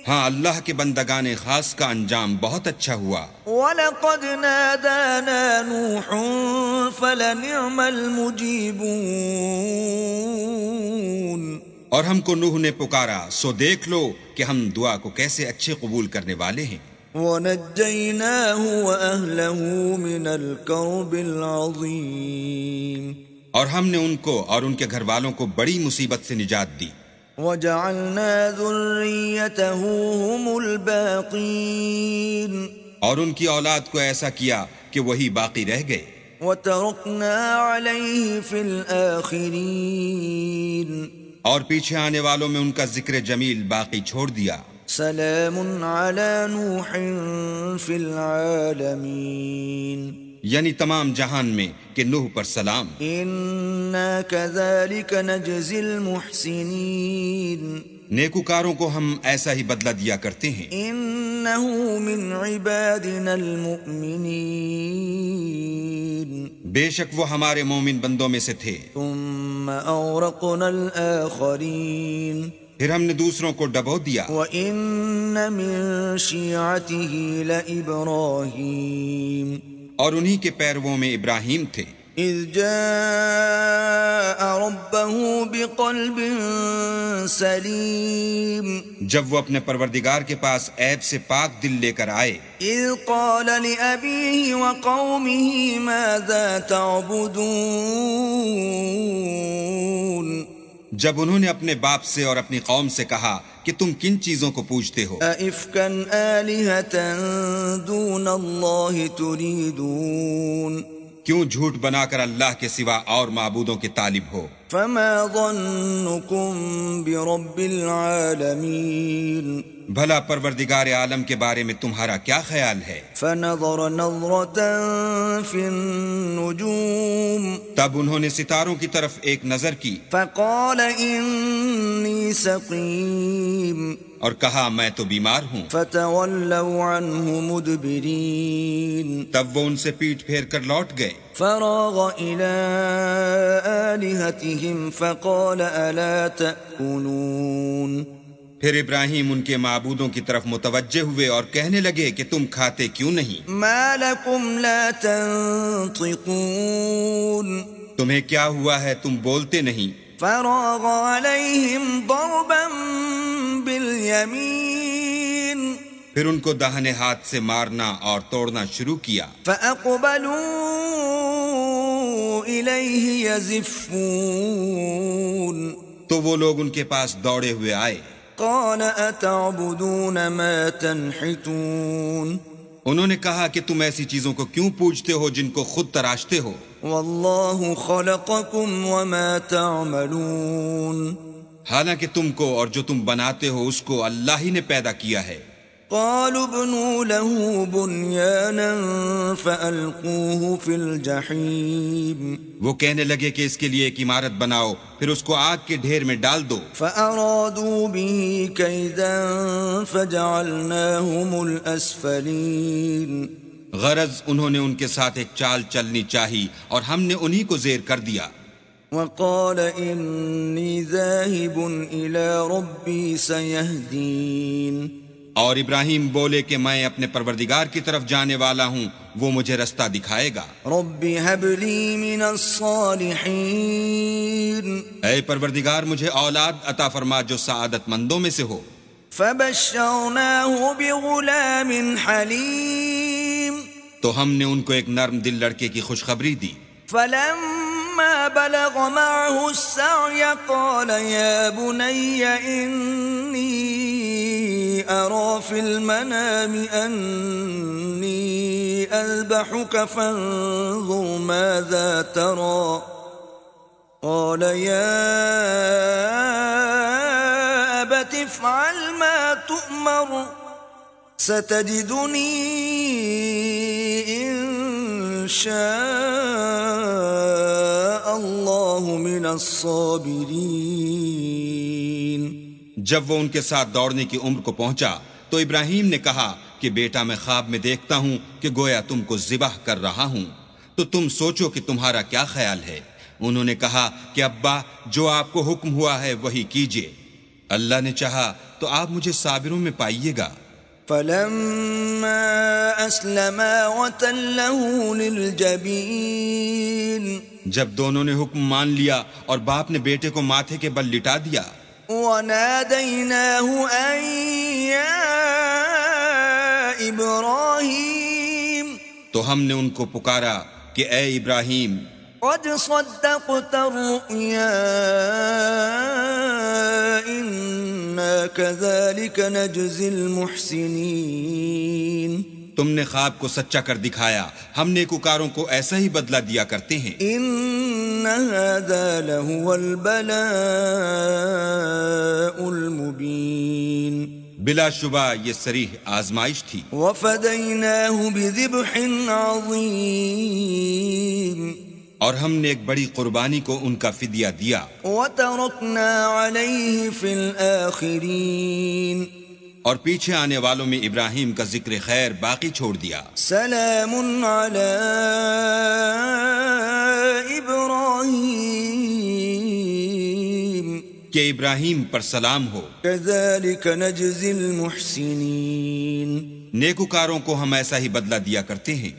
ہاں اللہ کے بندگان خاص کا انجام بہت اچھا ہوا. وَلَقَدْ نَادَانَا نُوحٌ فَلَنِعْمَ الْمُجِيبُونَ اور ہم کو نوح نے پکارا سو دیکھ لو کہ ہم دعا کو کیسے اچھے قبول کرنے والے ہیں. وَنَجَّيْنَاهُ وَأَهْلَهُ مِنَ الْكَرْبِ الْعَظِيمِ اور ہم نے ان کو اور ان کے گھر والوں کو بڑی مصیبت سے نجات دی. وَجَعَلْنَا ذُرِّيَّتَهُ هُمُ الْبَاقِينَ اور ان کی اولاد کو ایسا کیا کہ وہی باقی رہ گئے. وَتَرَكْنَا عَلَيْهِ فِي الْآخِرِينَ اور پیچھے آنے والوں میں ان کا ذکر جمیل باقی چھوڑ دیا. سلام علی نوح فی العالمین یعنی تمام جہان میں کہ نوح پر سلام. انا کذالک نجزی المحسنین نیکوکاروں کو ہم ایسا ہی بدلہ دیا کرتے ہیں. انہ من عبادنا المؤمنین بے شک وہ ہمارے مومن بندوں میں سے تھے. ثم اورقنا الاخرین پھر ہم نے دوسروں کو ڈبو دیا. وَإِنَّ مِن شِيعَتِهِ لَإِبْرَاهِيمَ اور انہی کے پیرووں میں ابراہیم تھے. إِذْ جَاءَ رَبَّهُ بِقَلْبٍ سَلِيمٍ جب وہ اپنے پروردگار کے پاس عیب سے پاک دل لے کر آئے. إِذْ قَالَ لِأَبِيهِ وَقَوْمِهِ مَاذَا تَعْبُدُونَ جب انہوں نے اپنے باپ سے اور اپنی قوم سے کہا کہ تم کن چیزوں کو پوجتے ہو؟ أَئِفْكًا آلِهَةً دُونَ اللَّهِ تُرِيدُونَ کیوں جھوٹ بنا کر اللہ کے سوا اور معبودوں کے طالب ہو؟ فما ظنكم برب العالمین بھلا پروردگار عالم کے بارے میں تمہارا کیا خیال ہے؟ فنظر نظرة في النجوم تب انہوں نے ستاروں کی طرف ایک نظر کی. فقال إني سقيم اور کہا میں تو بیمار ہوں. فتولوا عنه مدبرين تب وہ ان سے پیٹھ پھیر کر لوٹ گئے. فراغ إلى آلهتهم فقال ألا تأكلون پھر ابراہیم ان کے معبودوں کی طرف متوجہ ہوئے اور کہنے لگے کہ تم کھاتے کیوں نہیں؟ ما لكم لا تنطقون تمہیں کیا ہوا ہے تم بولتے نہیں؟ فراغ عليهم ضربا باليمين پھر ان کو داہنے ہاتھ سے مارنا اور توڑنا شروع کیا. فأقبلوا إليه يزفون تو وہ لوگ ان کے پاس دوڑے ہوئے آئے. قال أتعبدون ما تنحتون انہوں نے کہا کہ تم ایسی چیزوں کو کیوں پوجتے ہو جن کو خود تراشتے ہو؟ واللہ خلقکم وما تعملون حالانکہ تم کو اور جو تم بناتے ہو اس کو اللہ ہی نے پیدا کیا ہے۔ قالوا ابنوا له بنيانا فألقوه في الجحيم وہ کہنے لگے کہ اس کے لیے ایک عمارت بناؤ پھر اس کو آگ کے ڈھیر میں ڈال دو۔ فأرادوا به كيدا فجعلناهم الأسفلين غرض انہوں نے ان کے ساتھ ایک چال چلنی چاہی اور ہم نے انہی کو زیر کر دیا۔ وقال إني ذاهب إلى ربي سيهدين اور ابراہیم بولے کہ میں اپنے پروردگار کی طرف جانے والا ہوں، وہ مجھے رستہ دکھائے گا۔ رب هب لي من الصالحين اے پروردگار مجھے اولاد عطا فرما جو سعادت مندوں میں سے ہو۔ فبشرناه بغلام حليم تو ہم نے ان کو ایک نرم دل لڑکے کی خوشخبری دی۔ فلما بلغ معه السعي قال يا بني إني أرى في المنام أني أذبحك فانظر ماذا ترى قال يا أبت افعل ما تؤمر ستجدني إن شاء الله من الصابرين جب وہ ان کے ساتھ دوڑنے کی عمر کو پہنچا تو ابراہیم نے کہا کہ بیٹا میں خواب میں دیکھتا ہوں کہ گویا تم کو ذبح کر رہا ہوں، تو تم سوچو کہ تمہارا کیا خیال ہے؟ انہوں نے کہا کہ ابا جو آپ کو حکم ہوا ہے وہی کیجئے، اللہ نے چاہا تو آپ مجھے صابروں میں پائیے گا۔ فلما أسلما وتله للجبين جب دونوں نے حکم مان لیا اور باپ نے بیٹے کو ماتھے کے بل لٹا دیا، وناديناه أن يا إبراهيم تو ہم نے ان کو پکارا کہ اے ابراہیم قد صدقت الرؤيا إنا كذلك نجزي المحسنين تم نے خواب کو سچا کر دکھایا، ہم نیکوکاروں کو ایسا ہی بدلہ دیا کرتے ہیں۔ إن هذا لهو البلاء المبين بلا شبہ یہ صریح آزمائش تھی۔ وفديناه بذبح عظيم اور ہم نے ایک بڑی قربانی کو ان کا فدیہ دیا۔ وتركنا عليه في الآخرين اور پیچھے آنے والوں میں ابراہیم کا ذکر خیر باقی چھوڑ دیا۔ سلام على إبراهيم کہ ابراہیم پر سلام ہو، كذلك نجزي المحسنين نیکوکاروں کو ہم ایسا ہی بدلہ دیا کرتے ہیں۔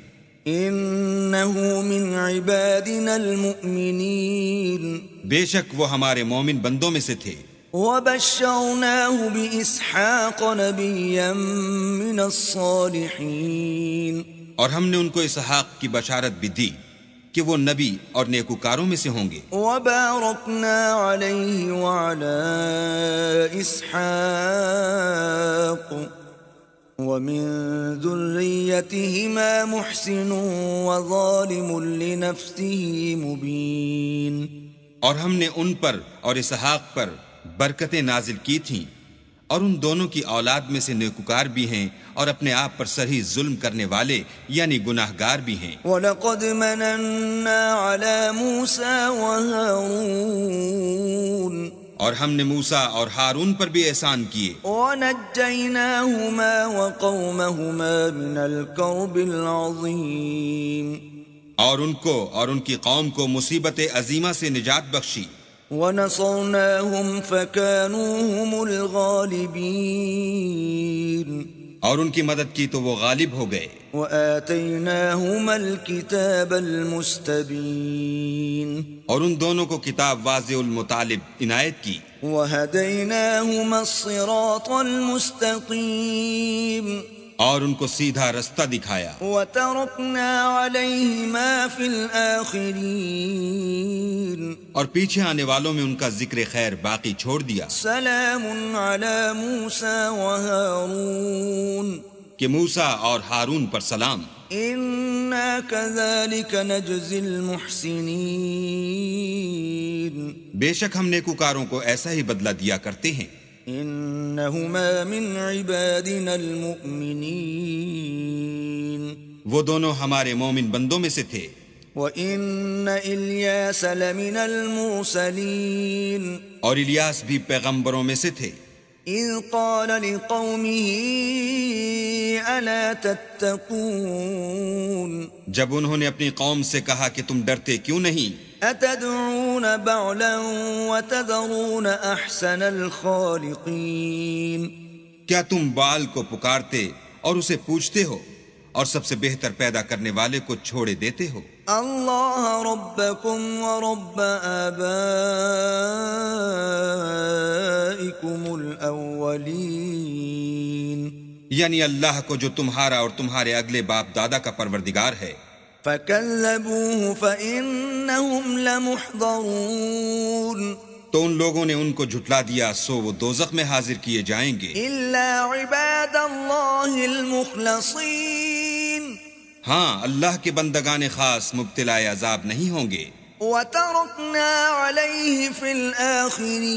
إنه من عبادنا المؤمنين بے شک وہ ہمارے مومن بندوں میں سے تھے۔ وبشرناه بإسحاق نبيا من الصالحين اور ہم نے ان کو اسحاق کی بشارت بھی دی کہ وہ نبی اور نیکوکاروں میں سے ہوں گے۔ وباركنا عليه وعلى إسحاق ومن ذريتهما محسن وظالم لنفسه مبين اور ہم نے ان پر اور اسحاق پر برکتیں نازل کی تھیں، اور ان دونوں کی اولاد میں سے نیکوکار بھی ہیں اور اپنے آپ پر صحیح ظلم کرنے والے یعنی گناہگار بھی ہیں۔ وَلَقَدْ مَنَنَّا عَلَى مُوسَى وَهَارُونَ اور ہم نے موسیٰ اور ہارون پر بھی احسان کیے، وَنَجَّيْنَاهُمَا وَقَوْمَهُمَا مِنَ الْكَرْبِ الْعَظِيمِ اور ان کو اور ان کی قوم کو مصیبت عظیمہ سے نجات بخشی۔ وَنَصَرْنَاهُمْ فَكَانُوا هُمُ الْغَالِبِينَ اور ان کی مدد کی تو وہ غالب ہو گئے۔ وَآتَيْنَاهُمَا الْكِتَابَ الْمُسْتَبِينَ اور ان دونوں کو کتاب واضح المطالب عنایت کی۔ وَهَدَيْنَاهُمَا الصِّرَاطَ الْمُسْتَقِيمَ اور ان کو سیدھا رستہ دکھایا۔ وَتَرَكْنَا عَلَيْهِمَا فِي الْآخِرِينَ اور پیچھے آنے والوں میں ان کا ذکر خیر باقی چھوڑ دیا۔ سلام علی موسیٰ وہارون کہ موسیٰ اور ہارون پر سلام، إنا كذلك نجزي المحسنين بے شک ہم نیکوکاروں کو ایسا ہی بدلہ دیا کرتے ہیں۔ إنهما من عبادنا المؤمنين وہ دونوں ہمارے مومن بندوں میں سے تھے، وَإِنَّ إِلْيَاسَ لَمِنَ الْمُرْسَلِينَ اور الیاس بھی پیغمبروں میں سے تھے۔ إِذْ قَالَ لِقَوْمِهِ أَلَا تَتَّقُونَ جب انہوں نے اپنی قوم سے کہا کہ تم ڈرتے کیوں نہیں؟ أَتَدْعُونَ بَعْلًا وَتَذَرُونَ أَحْسَنَ الْخَالِقِينَ کیا تم بال کو پکارتے اور اسے پوچھتے ہو اور سب سے بہتر پیدا کرنے والے کو چھوڑے دیتے ہو؟ اللہ ربکم ورب آبائکم الاولین، یعنی اللہ کو جو تمہارا اور تمہارے اگلے باپ دادا کا پروردگار ہے۔ فکذبوہ فإنہم لمحضرون تو ان لوگوں نے ان کو جھٹلا دیا، سو وہ دوزخ میں حاضر کیے جائیں گے، الا عباد اللہ المخلصین، ہاں اللہ کے بندگان خاص مبتلا عذاب نہیں ہوں گے۔ وَتَرَكْنَا عَلَيْهِ فِي الْآخِرِينَ،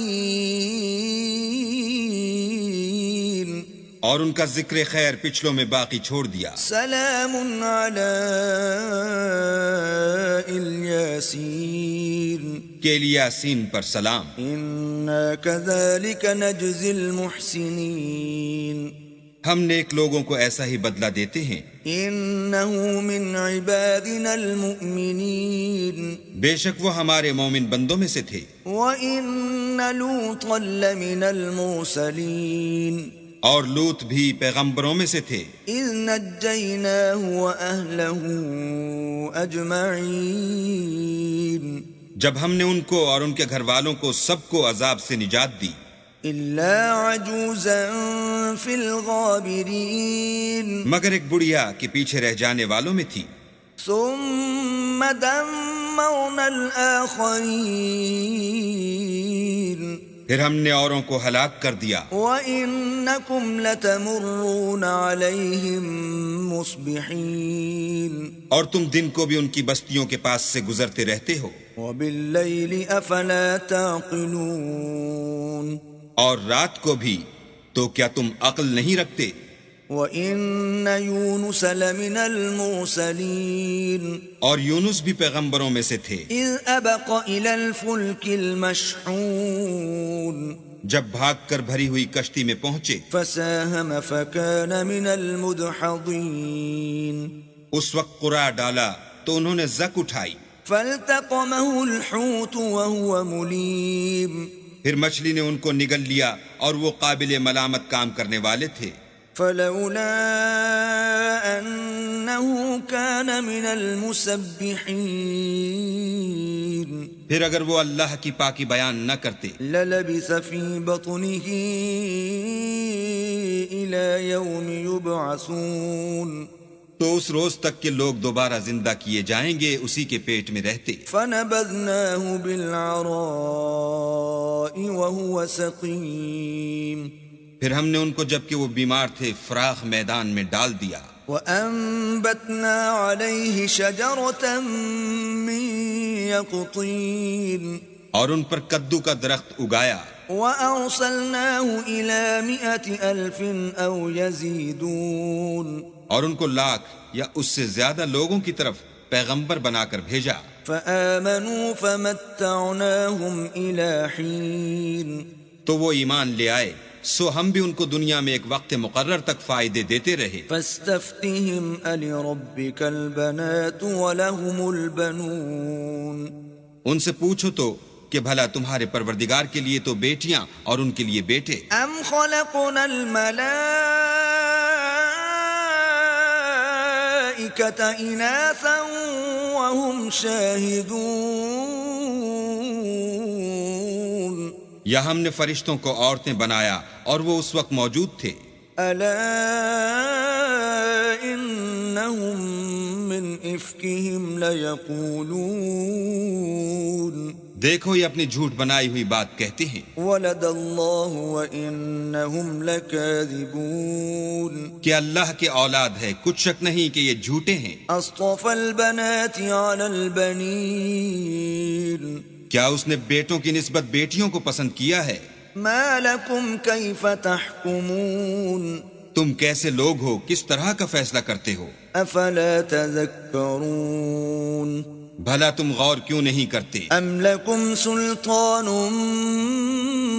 اور ان کا ذکر خیر پچھلوں میں باقی چھوڑ دیا۔ سلام علی الیاسین، کہ الیاسین پر سلام، انا کذالک نجزی المحسنین، ہم نیک لوگوں کو ایسا ہی بدلہ دیتے ہیں۔ انہ من عبادنا المؤمنین، بے شک وہ ہمارے مومن بندوں میں سے تھے۔ وَإِنَّ لُوطًا لَمِنَ الْمُرْسَلِينَ، اور لوط بھی پیغمبروں میں سے تھے۔ اذ نجیناہ وأہلہ اجمعین، جب ہم نے ان کو اور ان کے گھر والوں کو سب کو عذاب سے نجات دی، الا عجوزا فی الغابرین، مگر ایک بڑھیا کہ پیچھے رہ جانے والوں میں تھی۔ ثم دمرنا الآخرین، پھر ہم نے اوروں کو ہلاک کر دیا۔ وَإِنَّكُمْ لَتَمُرُّونَ عَلَيْهِمْ مُصْبِحِينَ، اور تم دن کو بھی ان کی بستیوں کے پاس سے گزرتے رہتے ہو، وَبِاللَّيْلِ أَفَلَا تَعْقِلُونَ، اور رات کو بھی، تو کیا تم عقل نہیں رکھتے؟ وَإِنَّ يُونُسَ لَمِنَ الْمُرْسَلِينَ، اور یونس بھی پیغمبروں میں سے تھے، إِذْ أَبَقَ إِلَى الْفُلْكِ الْمَشْحُونِ، جب بھاگ کر بھری ہوئی کشتی میں پہنچے، فَسَاهَمَ فَكَانَ مِنَ الْمُدْحَضِينَ، اس وقت قرع ڈالا تو انہوں نے زک اٹھائی، فَالْتَقَمَهُ الْحُوتُ وَهُوَ مُلِيمٌ، پھر مچھلی نے ان کو نگل لیا اور وہ قابل ملامت کام کرنے والے تھے۔ فلولا انه كان من المسبحين، پھر اگر وہ اللہ کی پاکی بیان نہ کرتے، للبث في بطنه الى يوم يبعثون، تو اس روز تک کہ لوگ دوبارہ زندہ کیے جائیں گے اسی کے پیٹ میں رہتے۔ فنبذناه بالعراء وهو سقيم، پھر ہم نے ان کو جبکہ وہ بیمار تھے فراخ میدان میں ڈال دیا، وَأَنبَتْنَا عَلَيْهِ شَجَرَةً مِّن يَقْطِينٍ، اور ان پر کدو کا درخت اگایا، وَأَرْسَلْنَاهُ إِلَى 100,000 أَوْ يَزِيدُونَ، اور ان کو لاکھ یا اس سے زیادہ لوگوں کی طرف پیغمبر بنا کر بھیجا، فَآمَنُوا فَمَتَّعْنَاهُمْ إِلَى حِينٍ، تو وہ ایمان لے آئے، سو ہم بھی ان کو دنیا میں ایک وقت مقرر تک فائدے دیتے رہے۔ فَاسْتَفْتِهِمْ أَلِرَبِّكَ الْبَنَاتُ وَلَهُمُ الْبَنُونَ، ان سے پوچھو تو کہ بھلا تمہارے پروردگار کے لیے تو بیٹیاں اور ان کے لیے بیٹے۔ أَمْ خَلَقْنَا الْمَلَائِكَةَ إِنَاثًا وَهُمْ شَاهِدُونَ، یا ہم نے فرشتوں کو عورتیں بنایا اور وہ اس وقت موجود تھے۔ أَلَا إِنَّهُمْ مِنْ إِفْكِهِمْ لَيَقُولُونَ، دیکھو یہ اپنی جھوٹ بنائی ہوئی بات کہتے ہیں۔ وَلَدَ اللَّهُ وَإِنَّهُمْ لَكَاذِبُونَ، کہ اللہ کے اولاد ہے، کچھ شک نہیں کہ یہ جھوٹے ہیں۔ اصطفى البنات على البنين کیا اس نے بیٹوں کی نسبت بیٹیوں کو پسند کیا ہے؟ ما لكم كيف تحكمون تم کیسے لوگ ہو، کس طرح کا فیصلہ کرتے ہو؟ افلا تذكرون بھلا تم غور کیوں نہیں کرتے؟ ام لكم سلطان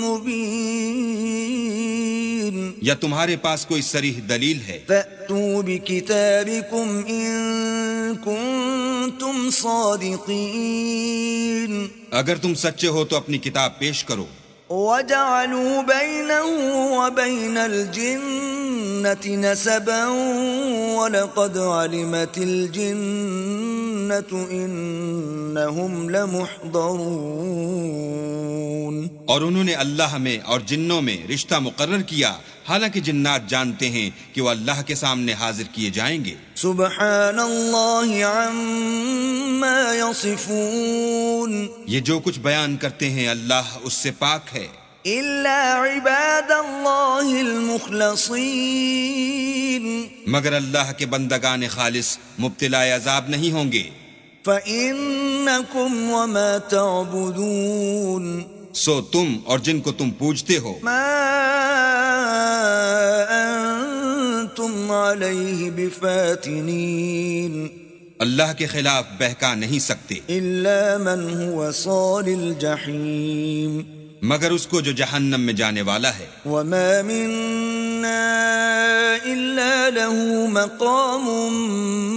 مبين یا تمہارے پاس کوئی صریح دلیل ہے؟ فأتوا بكتابكم إن كنتم صادقين اگر تم سچے ہو تو اپنی کتاب پیش کرو۔ وجعلوا بينه وبين الجنة نسبا ولقد علمت الجنة إنهم لمحضرون اور انہوں نے اللہ میں اور جنوں میں رشتہ مقرر کیا، حالانکہ جنات جانتے ہیں کہ وہ اللہ کے سامنے حاضر کیے جائیں گے۔ سبحان اللہ عما يصفون یہ جو کچھ بیان کرتے ہیں اللہ اس سے پاک ہے، الا عباد اللہ المخلصین مگر اللہ کے بندگان خالص مبتلا عذاب نہیں ہوں گے۔ فإنکم وما تعبدون سو تم اور جن کو تم پوجتے ہو ما انتم علیہ بفاتنین اللہ کے خلاف بہکا نہیں سکتے، الا من هو صال الجحیم مگر اس کو جو جہنم میں جانے والا ہے۔ وما منا الا له مقام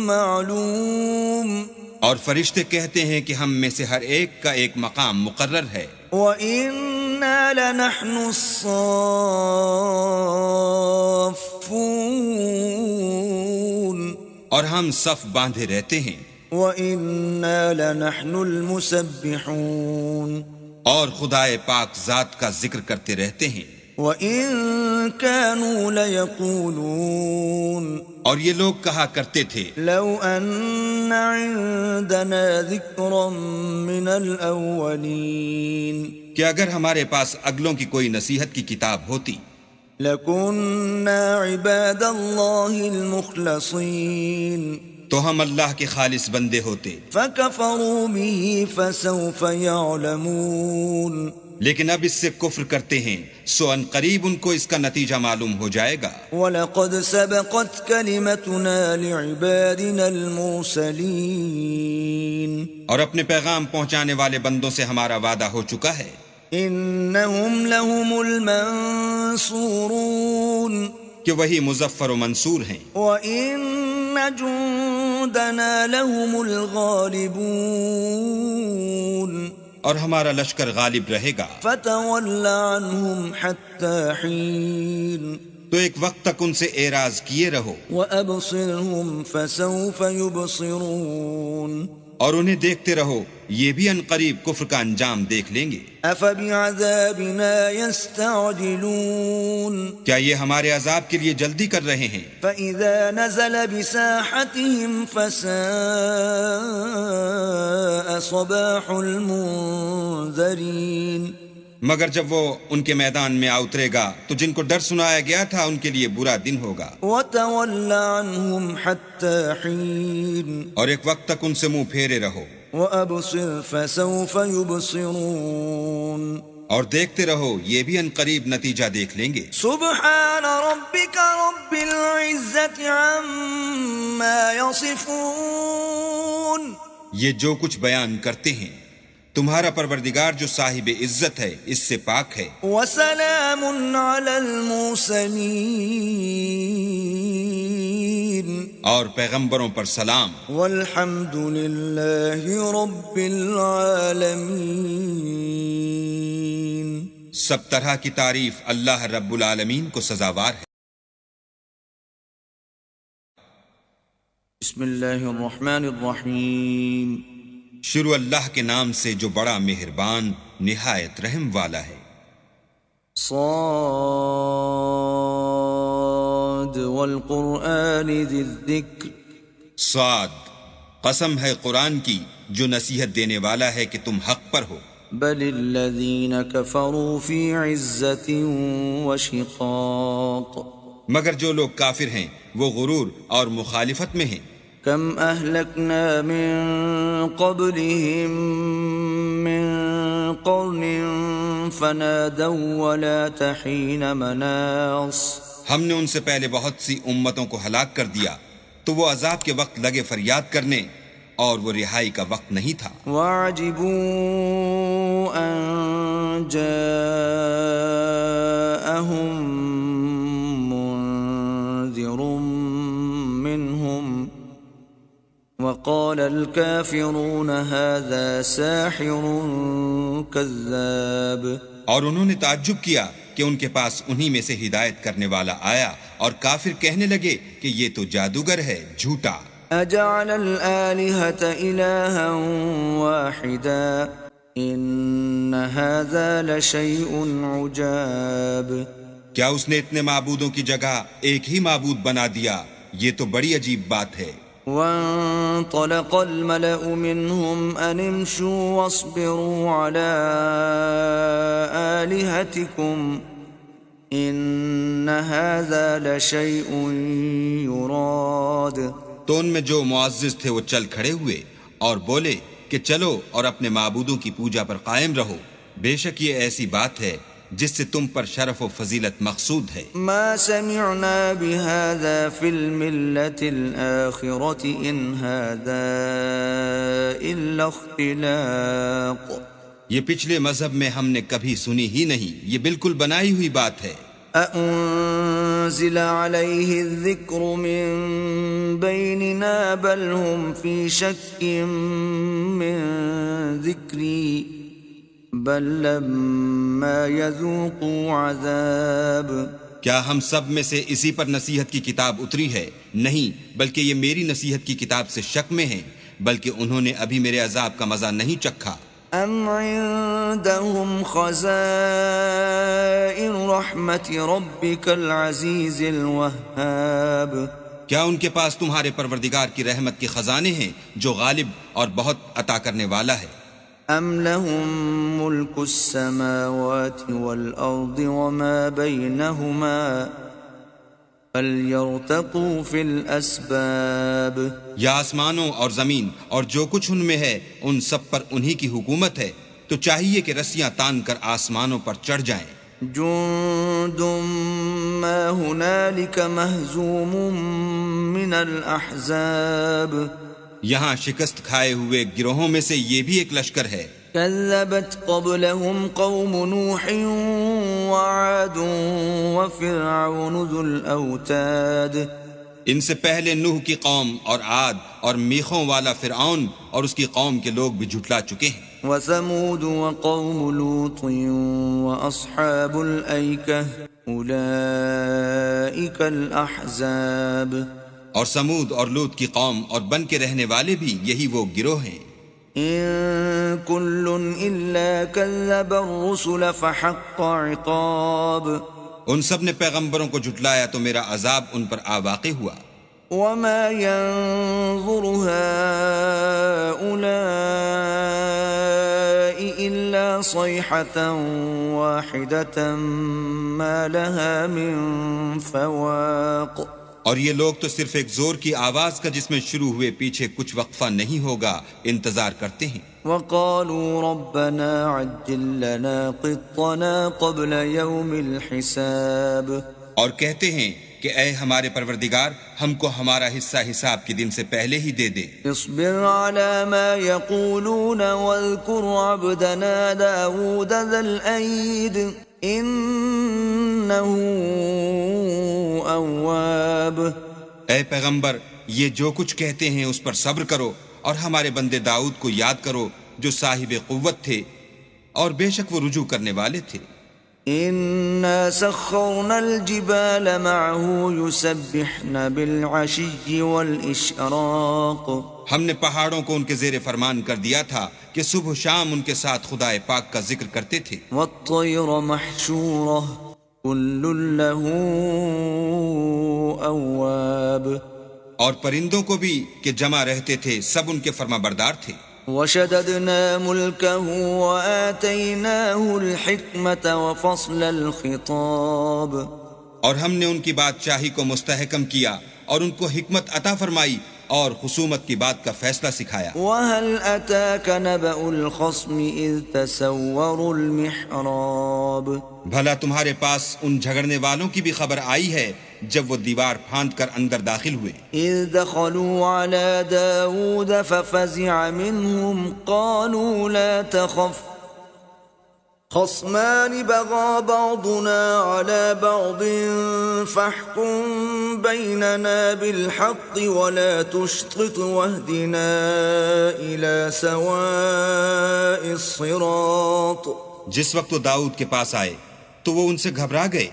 معلوم اور فرشتے کہتے ہیں کہ ہم میں سے ہر ایک کا ایک مقام مقرر ہے۔ وَإِنَّا لَنَحْنُ الصَّافُّونَ اور ہم صف باندھے رہتے ہیں۔ وَإِنَّا لَنَحْنُ الْمُسَبِّحُونَ اور خدائے پاک ذات کا ذکر کرتے رہتے ہیں۔ وَإِن كَانُوا لَيَقُولُونَ اور یہ لوگ کہا کرتے تھے لَوْ أَنَّ عِندَنَا ذِكْرًا مِّنَ الْأَوَّلِينَ کہ اگر ہمارے پاس اگلوں کی کوئی نصیحت کی کتاب ہوتی لَكُنَّا عِبَادَ اللَّهِ الْمُخْلَصِينَ تو ہم اللہ کے خالص بندے ہوتے، فَكَفَرُوا بِهِ فَسَوْفَ يَعْلَمُونَ لیکن اب اس سے کفر کرتے ہیں، سو ان قریب ان کو اس کا نتیجہ معلوم ہو جائے گا۔ وَلَقَدْ سَبَقَتْ كَلِمَتُنَا لِعِبَادِنَا الْمُرْسَلِينَ اور اپنے پیغام پہنچانے والے بندوں سے ہمارا وعدہ ہو چکا ہے، إِنَّهُمْ لَهُمُ الْمَنصُورُونَ کہ وہی مظفر و منصور ہیں۔ وَإِنَّ جُندَنَا لَهُمُ الْغَالِبُونَ اور ہمارا لشکر غالب رہے گا۔ فَتَوَلَّ عَنْهُمْ حَتَّى حِينٍ تو ایک وقت تک ان سے اعراض کیے رہو، وَأَبْصِرْهُمْ فَسَوْفَ يُبْصِرُونَ اور انہیں دیکھتے رہو، یہ بھی ان قریب کفر کا انجام دیکھ لیں گے۔ أَفَبِعَذَابِنَا يَسْتَعْجِلُونَ کیا یہ ہمارے عذاب کے لیے جلدی کر رہے ہیں؟ فَإِذَا نَزَلَ بِسَاحَتِهِمْ فَسَاءَ صَبَاحُ الْمُنذَرِينَ مگر جب وہ ان کے میدان میں آ اترے گا تو جن کو ڈر سنایا گیا تھا ان کے لیے برا دن ہوگا۔ وَتَوَلَّ عَنْهُمْ حَتَّى حِينٍ اور ایک وقت تک ان سے منہ پھیرے رہو، وَأَبْصِرْ فَسَوْفَ يُبْصِرُونَ اور دیکھتے رہو، یہ بھی ان قریب نتیجہ دیکھ لیں گے۔ سبحان ربك رب العزة عما يصفون یہ جو کچھ بیان کرتے ہیں، تمہارا پروردگار جو صاحب عزت ہے اس سے پاک ہے، وسلام على المرسلين اور پیغمبروں پر سلام، والحمد لله رب العالمين سب طرح کی تعریف اللہ رب العالمین کو سزاوار ہے۔ بسم اللہ الرحمن الرحیم شروع اللہ کے نام سے جو بڑا مہربان نہایت رحم والا ہے۔ صاد والقرآن ذی الذکر صاد، قسم ہے قرآن کی جو نصیحت دینے والا ہے کہ تم حق پر ہو، بل الذین کفروا فی عزت وشقاق مگر جو لوگ کافر ہیں وہ غرور اور مخالفت میں ہیں. كم أهلكنا من قبلهم من قرن فنادوا ولا تحين مناص. ہم نے ان سے پہلے بہت سی امتوں کو ہلاک کر دیا تو وہ عذاب کے وقت لگے فریاد کرنے اور وہ رہائی کا وقت نہیں تھا. وعجبوا أن جاءهم منذر منهم وقال الكافرون هذا ساحر كذاب. اور انہوں نے تعجب کیا کہ ان کے پاس انہی میں سے ہدایت کرنے والا آیا اور کافر کہنے لگے کہ یہ تو جادوگر ہے، جھوٹا. أجعل الآلهة إلها واحدا إن هذا لشيء عجاب. کیا اس نے اتنے معبودوں کی جگہ ایک ہی معبود بنا دیا؟ یہ تو بڑی عجیب بات ہے. وانطلق الملأ منهم أن امشوا واصبروا على آلهتكم إن هذا لشيء يراد. تو ان میں جو معزز تھے وہ چل کھڑے ہوئے اور بولے کہ چلو اور اپنے معبودوں کی پوجا پر قائم رہو، بے شک یہ ایسی بات ہے جس سے تم پر شرف و فضیلت مقصود ہے. ما سمعنا بهذا في الملة الآخرة إن هذا إلا اختلاق. یہ پچھلے مذہب میں ہم نے کبھی سنی ہی نہیں، یہ بالکل بنائی ہوئی بات ہے. أأنزل عليه الذكر من بيننا بل هم في شك من ذكري بل لما يذوقوا عذاب. کیا ہم سب میں سے اسی پر نصیحت کی کتاب اتری ہے؟ نہیں، بلکہ یہ میری نصیحت کی کتاب سے شک میں ہیں، بلکہ انہوں نے ابھی میرے عذاب کا مزہ نہیں چکھا. أم عندهم خزائن رحمة ربك العزيز الوهاب. کیا ان کے پاس تمہارے پروردگار کی رحمت کے خزانے ہیں جو غالب اور بہت عطا کرنے والا ہے؟ أم لهم ملك السماوات والأرض وما بينهما فليرتقوا في الأسباب. یا آسمانوں اور زمین اور جو کچھ ان میں ہے ان سب پر انہی کی حکومت ہے، تو چاہیے کہ رسیاں تان کر آسمانوں پر چڑھ جائیں. جند ما هنالك مهزوم من الأحزاب. یہاں شکست کھائے ہوئے گروہوں میں سے یہ بھی ایک لشکر ہے. كذبت قبلهم قوم نوح وعاد وفرعون ذو الأوتاد. ان سے پہلے نوح کی قوم اور عاد اور میخوں والا فرعون اور اس کی قوم کے لوگ بھی جھٹلا چکے ہیں. وثمود وقوم لوط وأصحاب الأيكة أولئك الأحزاب. اور سمود اور لوط کی قوم اور بن کے رہنے والے بھی یہی وہ گروہ ہیں. إن كل إلا كذب الرسل فحق عقاب. ان سب نے پیغمبروں کو جھٹلایا تو میرا عذاب ان پر آ واقع ہوا. وما ينظر هؤلاء إلا صيحة واحدة ما لها من فواق. اور یہ لوگ تو صرف ایک زور کی آواز کا جس میں شروع ہوئے پیچھے کچھ وقفہ نہیں ہوگا انتظار کرتے ہیں. وقالوا ربنا عجل لنا قطنا قبل يوم الحساب. اور کہتے ہیں کہ اے ہمارے پروردگار ہم کو ہمارا حصہ حساب کے دن سے پہلے ہی دے دے. اصبر على ما يقولون واذكر عبدنا داود ذا الأيد إنه أواب. اے پیغمبر یہ جو کچھ کہتے ہیں اس پر صبر کرو اور ہمارے بندے داؤد کو یاد کرو جو صاحب قوت تھے اور بے شک وہ رجوع کرنے والے تھے. إنا سخرنا الجبال معه يسبحن بالعشي والإشراق. ہم نے پہاڑوں کو ان کے زیر فرمان کر دیا تھا کہ صبح و شام ان کے ساتھ خدائے پاک کا ذکر کرتے تھے. والطير محشورة كل له أواب. اور پرندوں کو بھی کہ جمع رہتے تھے سب ان کے فرما بردار تھے. وشددنا ملكه وآتيناه الحكمة وفصل الخطاب. اور ہم نے ان کی بادشاہی کو مستحکم کیا اور ان کو حکمت عطا فرمائی اور خصومت کی بات کا فیصلہ سکھایا۔ وَهَلْ أَتَاكَ نَبَأُ الْخَصْمِ إِذْ تَسَوَّرُوا الْمِحْرَابَ، بھلا تمہارے پاس ان جھگڑنے والوں کی بھی خبر آئی ہے جب وہ دیوار پھاند کر اندر داخل ہوئے؟ إِذْ دَخَلُوا عَلَى دَاوُودَ فَفَزِعَ مِنْهُمْ قَالُوا لَا تَخَفْ خصمان بغى بعضنا على بعض فاحكم بيننا بالحق ولا تشطط واهدنا إلى سواء الصراط۔ جس وقت وہ داؤد کے پاس آئے تو وہ ان سے گھبرا گئے۔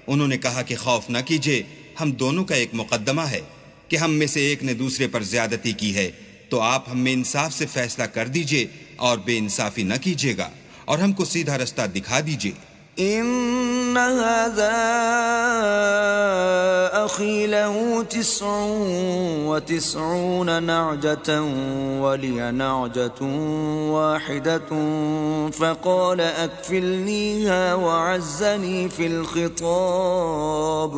انہوں نے کہا کہ خوف نہ کیجیے، ہم دونوں کا ایک مقدمہ ہے کہ ہم میں سے ایک نے دوسرے پر زیادتی کی ہے، تو آپ ہم میں انصاف سے فیصلہ کر دیجیے اور بے انصافی نہ کیجیے گا، اور ہم کو سیدھا رستہ دکھا دیجیے۔ ان هذا اخي له 99 نعجة ولي نعجة واحدة فقال اكفلنيها وعزني في الخطاب۔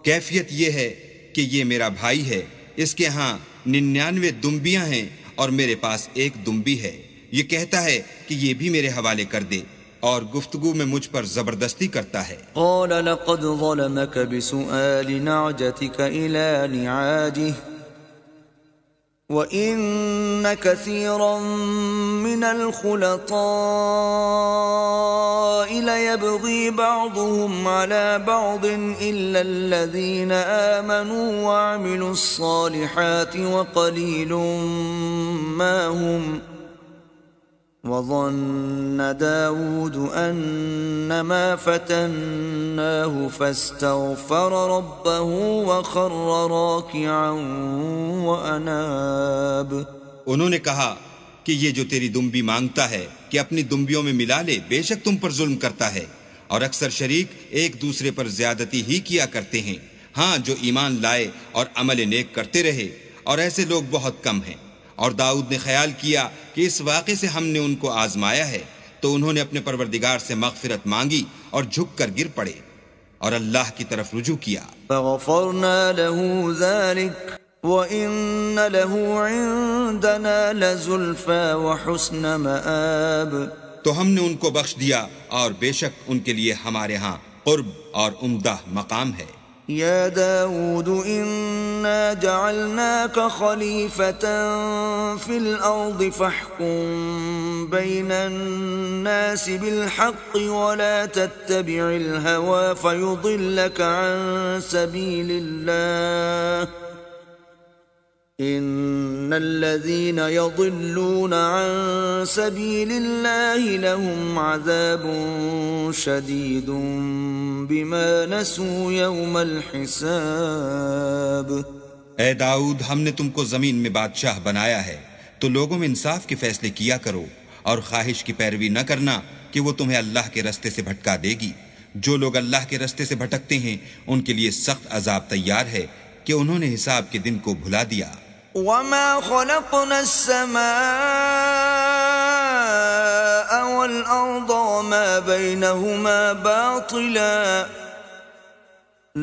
کیفیت یہ ہے کہ یہ میرا بھائی ہے، اس کے ہاں 99 دمبیاں ہیں اور میرے پاس ایک دمبی ہے، یہ کہتا ہے کہ یہ بھی میرے حوالے کر دے، اور گفتگو میں مجھ پر زبردستی کرتا ہے۔ قال لقد ظلمك بسؤال نعجتك إلى نعاجه وإن كثيرا من الخلطاء ليبغي بعضهم على بعض إلا الذين آمنوا وعملوا الصالحات وقليل ما هم۔ وظن داود أنما فتناه فاستغفر ربه وخر راكعا وأناب۔ انہوں نے کہا کہ یہ جو تیری دمبی مانگتا ہے کہ اپنی دمبیوں میں ملا لے، بے شک تم پر ظلم کرتا ہے، اور اکثر شریک ایک دوسرے پر زیادتی ہی کیا کرتے ہیں، ہاں جو ایمان لائے اور عمل نیک کرتے رہے، اور ایسے لوگ بہت کم ہیں۔ اور داؤد نے خیال کیا کہ اس واقعے سے ہم نے ان کو آزمایا ہے، تو انہوں نے اپنے پروردگار سے مغفرت مانگی اور جھک کر گر پڑے اور اللہ کی طرف رجوع کیا۔ فغفرنا له ذلك وإن له عندنا لزلفى وحسن مآب۔ تو ہم نے ان کو بخش دیا اور بے شک ان کے لیے ہمارے ہاں قرب اور عمدہ مقام ہے۔ يا داود إنا جعلناك خليفة في الأرض فاحكم بين الناس بالحق ولا تتبع الهوى فيضلك عن سبيل الله إن الذين يضلون عن سبيل الله لهم عذاب شديد بما نسوا يوم الحساب۔ اے داؤد، ہم نے تم کو زمین میں بادشاہ بنایا ہے، تو لوگوں میں انصاف کے فیصلے کیا کرو اور خواہش کی پیروی نہ کرنا کہ وہ تمہیں اللہ کے رستے سے بھٹکا دے گی۔ جو لوگ اللہ کے رستے سے بھٹکتے ہیں ان کے لیے سخت عذاب تیار ہے کہ انہوں نے حساب کے دن کو بھلا دیا۔ وما خلقنا السماء والأرض وما بينهما باطلا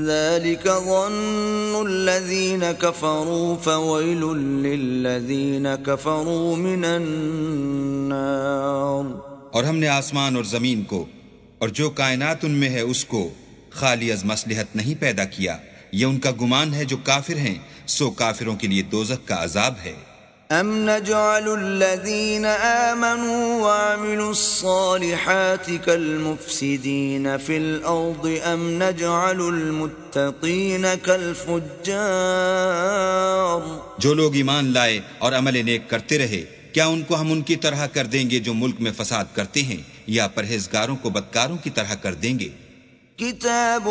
ذلك ظن الذين كفروا فويل للذين كفروا من النار۔ اور ہم نے آسمان اور زمین کو اور جو کائنات ان میں ہے اس کو خالی از مصلحت نہیں پیدا کیا، یہ ان کا گمان ہے جو کافر ہیں، سو کافروں کے لیے دوزخ کا عذاب ہے۔ ام نجعل الذين آمنوا وعملوا الصالحات كالمفسدين في الأرض ام نجعل المتقين كالفجار۔ جو لوگ ایمان لائے اور عمل نیک کرتے رہے، کیا ان کو ہم ان کی طرح کر دیں گے جو ملک میں فساد کرتے ہیں، یا پرہیزگاروں کو بدکاروں کی طرح کر دیں گے؟ كتاب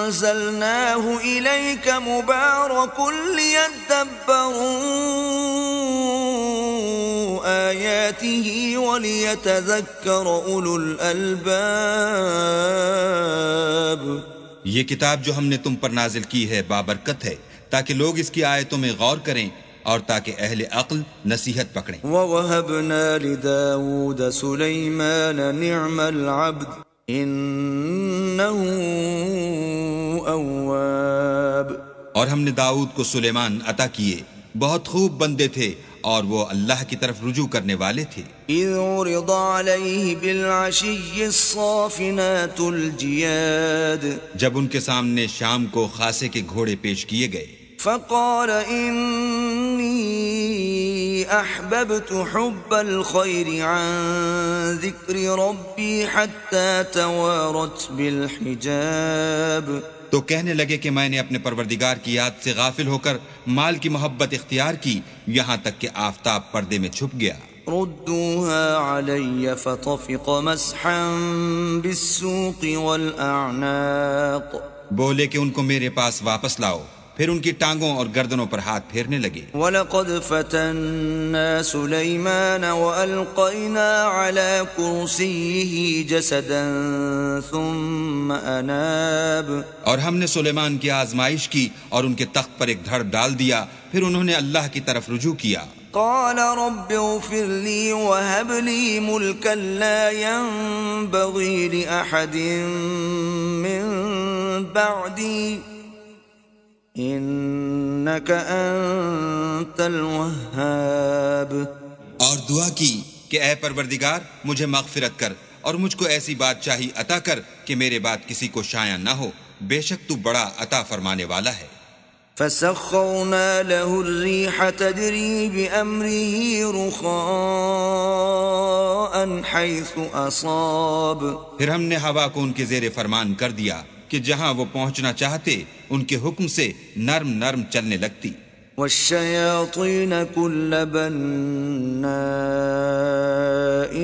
أنزلناه إليك مبارك ليدبروا آياته وليتذكر أولو الألباب۔ یہ کتاب جو ہم نے تم پر نازل کی ہے بابرکت ہے، تاکہ لوگ اس کی آیتوں میں غور کریں اور تاکہ اہل عقل نصیحت پکڑیں۔ وَوَهَبْنَا لِدَاوُودَ سُلَيْمَانَ نِعْمَ الْعَبْدِ إنه أواب. اور ہم نے داؤد کو سلیمان عطا کیے، بہت خوب بندے تھے اور وہ اللہ کی طرف رجوع کرنے والے تھے۔ إذ عرض عليه بالعشي الصافنات الجياد جب ان کے سامنے شام کو خاصے کے گھوڑے پیش کیے گئے، فقال إني أحببت حب الخير عن ذكر ربي حتى توارت بالحجاب. تو کہنے لگے کہ میں نے اپنے پروردگار کی یاد سے غافل ہو کر مال کی محبت اختیار کی، یہاں تک کہ آفتاب پردے میں چھپ گیا۔ ردوها علي فطفق مسحا بالسوق والأعناق. بولے کہ ان کو میرے پاس واپس لاؤ، پھر ان کی ٹانگوں اور گردنوں پر ہاتھ پھیرنے لگے۔ وَلَقَدْ فَتَنَّا سُلَيْمَانَ وَأَلْقَيْنَا عَلَى كُرْسِيِّهِ جَسَدًا ثُمَّ أَنَابَ. اور ہم نے سلیمان کی آزمائش کی اور ان کے تخت پر ایک دھڑ ڈال دیا، پھر انہوں نے اللہ کی طرف رجوع کیا۔ قال رب اغفر لي وهب لي ملكا لا ينبغي لأحد من بعدي إنك أنت الوهاب. اور دعا کی کہ اے پروردگار مجھے مغفرت کر اور مجھ کو ایسی بادشاہی عطا کر کہ میرے بعد کسی کو شایع نہ ہو، بے شک تو بڑا عطا فرمانے والا ہے۔ فسخرنا له الريح تجري بأمره رخاء حيث أصاب. پھر ہم نے ہوا کو ان کے زیر فرمان کر دیا کہ جہاں وہ پہنچنا چاہتے ان کے حکم سے نرم نرم چلنے لگتی۔ والشياطين كل بناء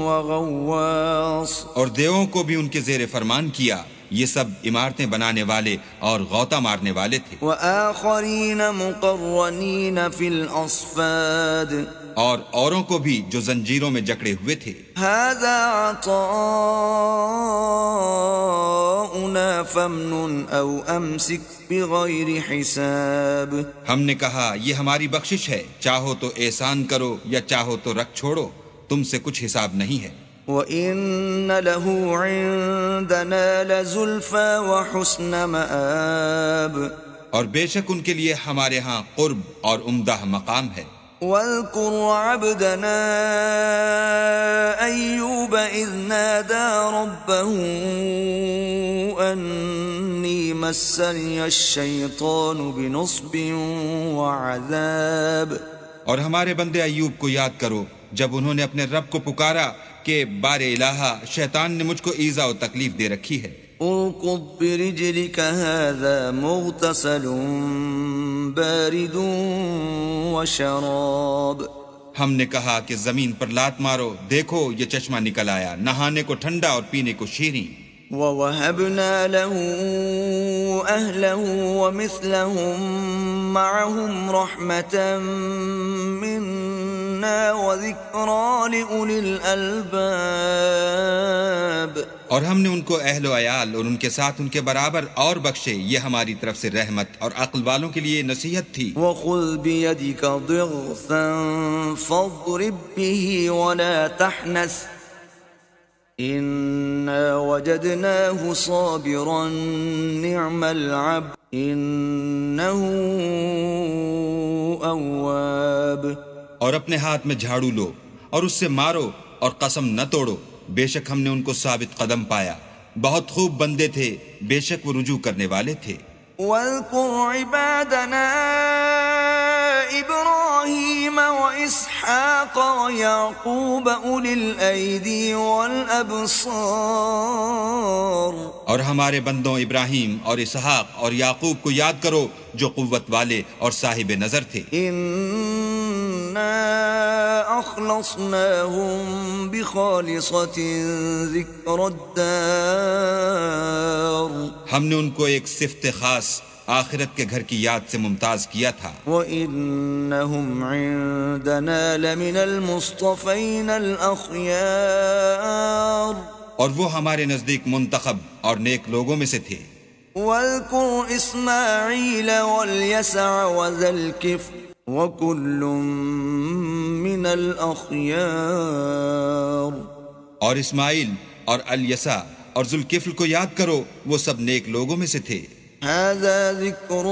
وغواص. اور دیووں کو بھی ان کے زیر فرمان کیا، یہ سب عمارتیں بنانے والے اور غوطہ مارنے والے تھے۔ وآخرين مقرنين في الأصفاد. اور اوروں کو بھی جو زنجیروں میں جکڑے ہوئے تھے۔ هذا عطاؤنا فامنن أو أمسك بغير حساب. ہم نے کہا یہ ہماری بخشش ہے، چاہو تو احسان کرو یا چاہو تو رکھ چھوڑو، تم سے کچھ حساب نہیں ہے۔ وَإِنَّ لَهُ عِندَنَا لَزُلْفَى وَحُسْنَ مَآبٍ. اور بے شک ان کے لیے ہمارے ہاں قرب اور عمدہ مقام ہے۔ وَاذْكُرْ عَبْدَنَا أَيُّوبَ إِذْ نَادَى رَبَّهُ أَنِّي مَسَّنِيَ الشَّيْطَانُ بِنُصْبٍ وَعَذَابٍ. اور ہمارے بندے ایوب کو یاد کرو جب انہوں نے اپنے رب کو پکارا کہ بار الہا شیطان نے مجھ کو ایذا و تکلیف دے رکھی ہے۔ اركض برجلك هذا مغتسل بارد وشراب. ہم نے کہا کہ زمین پر لات مارو، دیکھو یہ چشمہ نکل آیا، نہانے کو ٹھنڈا اور پینے کو شیریں۔ وَوَهَبْنَا لَهُ أَهْلَهُ وَمِثْلَهُمْ مَعَهُمْ رَحْمَةً مِنَّا وَذِكْرَى لِأُولِي الْأَلْبَابِ. اور ہم نے ان کو اہل و عیال اور ان کے ساتھ ان کے برابر اور بخشے، یہ ہماری طرف سے رحمت اور عقل والوں کے لیے نصیحت تھی۔ وَخُذْ بِيَدِكَ ضِغْثًا فَاضْرِبْ بِهِ وَلَا تَحْنَثْ إِنَّا وَجَدْنَاهُ صَابِرًا نِعْمَ الْعَبْدُ إِنَّهُ أَوَّابٌ. اور اپنے ہاتھ میں جھاڑو لو اور اس سے مارو اور قسم نہ توڑو، بے شک ہم نے ان کو ثابت قدم پایا، بہت خوب بندے تھے، بے شک وہ رجوع کرنے والے تھے۔ واذكر عبادنا إبراهيم وإسحاق ويعقوب أولي الأيدي والأبصار. اور ہمارے بندوں ابراہیم اور اسحاق اور یعقوب کو یاد کرو جو قوت والے اور صاحب نظر تھے۔ إنا أخلصناهم بخالصة ذكر الدار. ہم نے ان کو ایک صفت خاص آخرت کے گھر کی یاد سے ممتاز کیا تھا۔ وَإِنَّهُمْ عِندَنَا لَمِنَ الْمُصْطَفَيْنَ الْأَخْيَارِ. اور وہ ہمارے نزدیک منتخب اور نیک لوگوں میں سے تھے۔ وَاذْكُرْ إِسْمَاعِيلَ وَالْيَسَعَ وَذَا الْكِفْلِ وَكُلٌّ مِّنَ الْأَخْيَارِ. اور اسماعیل اور الیسع اور ذوالکفل کو یاد کرو، وہ سب نیک لوگوں میں سے تھے۔ هذا ذکر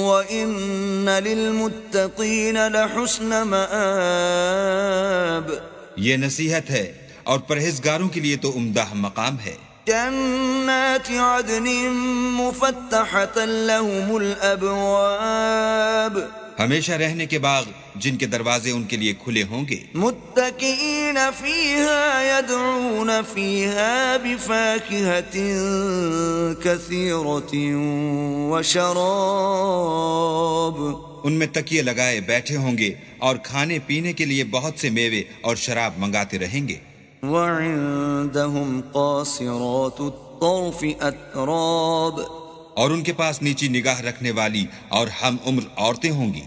وَإِنَّ لِلْمُتَّقِينَ لَحُسْنَ مَآب، یہ نصیحت ہے اور پرہیزگاروں کے لیے تو عمدہ مقام ہے۔ جنات عدن مفتحة لهم الأبواب، ہمیشہ رہنے کے باغ جن کے دروازے ان کے لیے کھلے ہوں گے۔ متكئين فيها يدعون فيها بفاكهة كثيرة وشراب، ان میں تکیے لگائے بیٹھے ہوں گے اور کھانے پینے کے لیے بہت سے میوے اور شراب منگاتے رہیں گے۔ وعندهم قاصرات الطرف أتراب، اور ان کے پاس نیچی نگاہ رکھنے والی اور ہم عمر عورتیں ہوں گی۔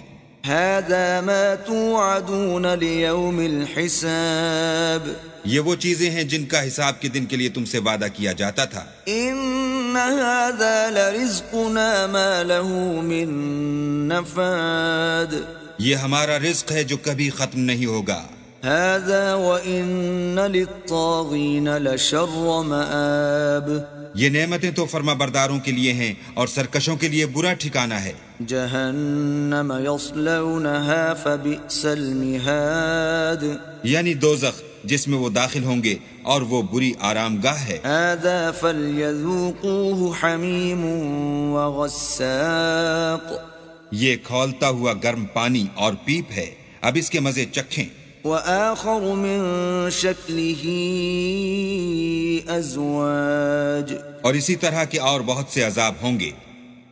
هذا ما توعدون ليوم الحساب، یہ وہ چیزیں ہیں جن کا حساب کے دن کے لیے تم سے وعدہ کیا جاتا تھا۔ إن هذا لرزقنا ما له من نفاد، یہ ہمارا رزق ہے جو کبھی ختم نہیں ہوگا۔ هذا وإن للطاغين لشر مآب، یہ نعمتیں تو فرما برداروں کے لیے ہیں اور سرکشوں کے لیے برا ٹھکانہ ہے۔ جہنم یصلونها فبئس المہاد، یعنی دوزخ جس میں وہ داخل ہوں گے اور وہ بری آرام گاہ ہے۔ هذا فليذوقوه حمیم وغساق، یہ کھولتا ہوا گرم پانی اور پیپ ہے، اب اس کے مزے چکھیں۔ وآخر من شکلہ ازواج، اور اسی طرح کے اور بہت سے عذاب ہوں گے۔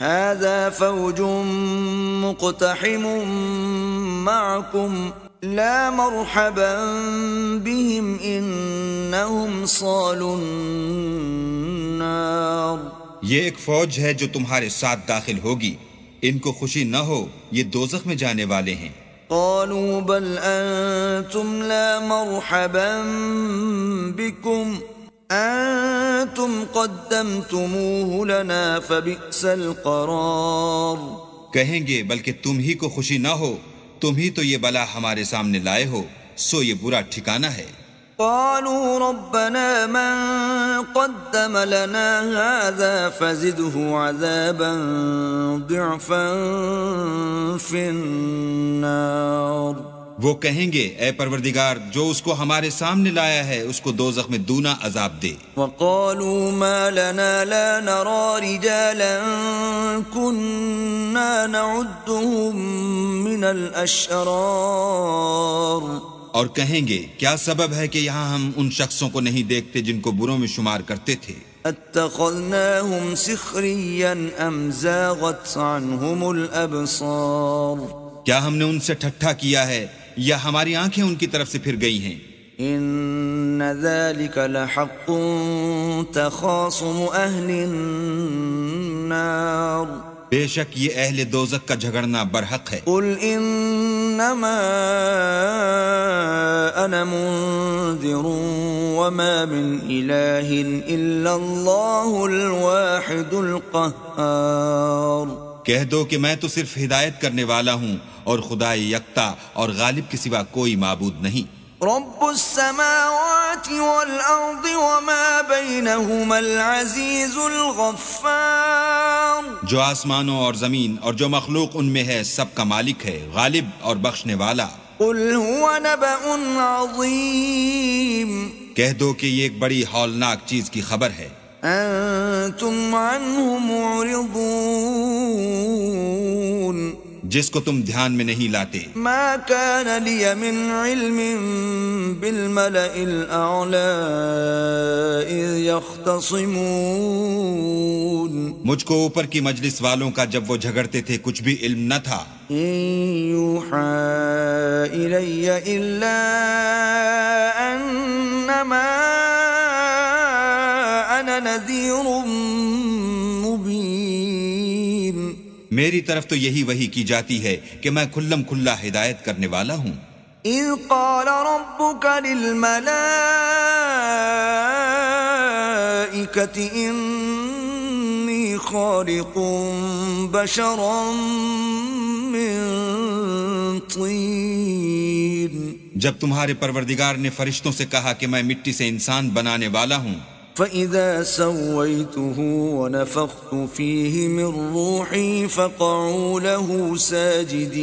هذا فوج مقتحم معكم لا مرحبا بهم انهم صالوا النار، یہ ایک فوج ہے جو تمہارے ساتھ داخل ہوگی، ان کو خوشی نہ ہو، یہ دوزخ میں جانے والے ہیں۔ قالوا بل انتم لا مرحبا بكم انتم قدمتموه لنا فبئس القرار، کہیں گے بلکہ تم ہی کو خوشی نہ ہو، تم ہی تو یہ بلا ہمارے سامنے لائے ہو، سو یہ برا ٹھکانہ ہے۔ قالوا ربنا من قدم لنا هذا فزده عذابا ضعفا في النار، وہ کہیں گے اے پروردگار جو اس کو ہمارے سامنے لایا ہے اس کو دوزخ میں دونا عذاب دے۔ وقالوا ما لنا لا نرى رجالا كنا نعدهم من الاشرار، اور کہیں گے کیا سبب ہے کہ یہاں ہم ان شخصوں کو نہیں دیکھتے جن کو بروں میں شمار کرتے تھے۔ اتخذناهم سخريا ام زاغت عنهم الابصار، کیا ہم نے ان سے ٹھٹھا کیا ہے یا ہماری آنکھیں ان کی طرف سے پھر گئی ہیں؟ ان ذلك لحق تخاصم اهل النار، بے شک یہ اہل دوزخ کا جھگڑنا برحق ہے۔ قل انما انا منذر وما من اله الا الله الواحد القهار، کہہ دو کہ میں تو صرف ہدایت کرنے والا ہوں اور خدا یکتا اور غالب کے سوا کوئی معبود نہیں۔ رب السماوات والارض وما بينهما العزيز الغفار، جو آسمانوں اور زمین اور جو مخلوق ان میں ہے سب کا مالک ہے، غالب اور بخشنے والا۔ قل هو نبأ عظيم، کہہ دو کہ یہ ایک بڑی ہولناک چیز کی خبر ہے، انتم عنه معرضون، جس کو تم دھیان میں نہیں لاتے۔ ما كان لي من علم بالملأ الأعلى إذ يختصمون، مجھ کو اوپر کی مجلس والوں کا جب وہ جھگڑتے تھے کچھ بھی علم نہ تھا. إن يوحى إلي إلا أنما أنا نذير مبين. میری طرف تو یہی وحی کی جاتی ہے کہ میں کھلم کھلا ہدایت کرنے والا ہوں. إذ قال ربك للملائكة إني خالق بشرا من طين. جب تمہارے پروردگار نے فرشتوں سے کہا کہ میں مٹی سے انسان بنانے والا ہوں، فَإِذَا سَوَّيْتُهُ وَنَفَخْتُ فِيهِ مِن رُّوحِي فَقَعُوا لَهُ سَاجِدِينَ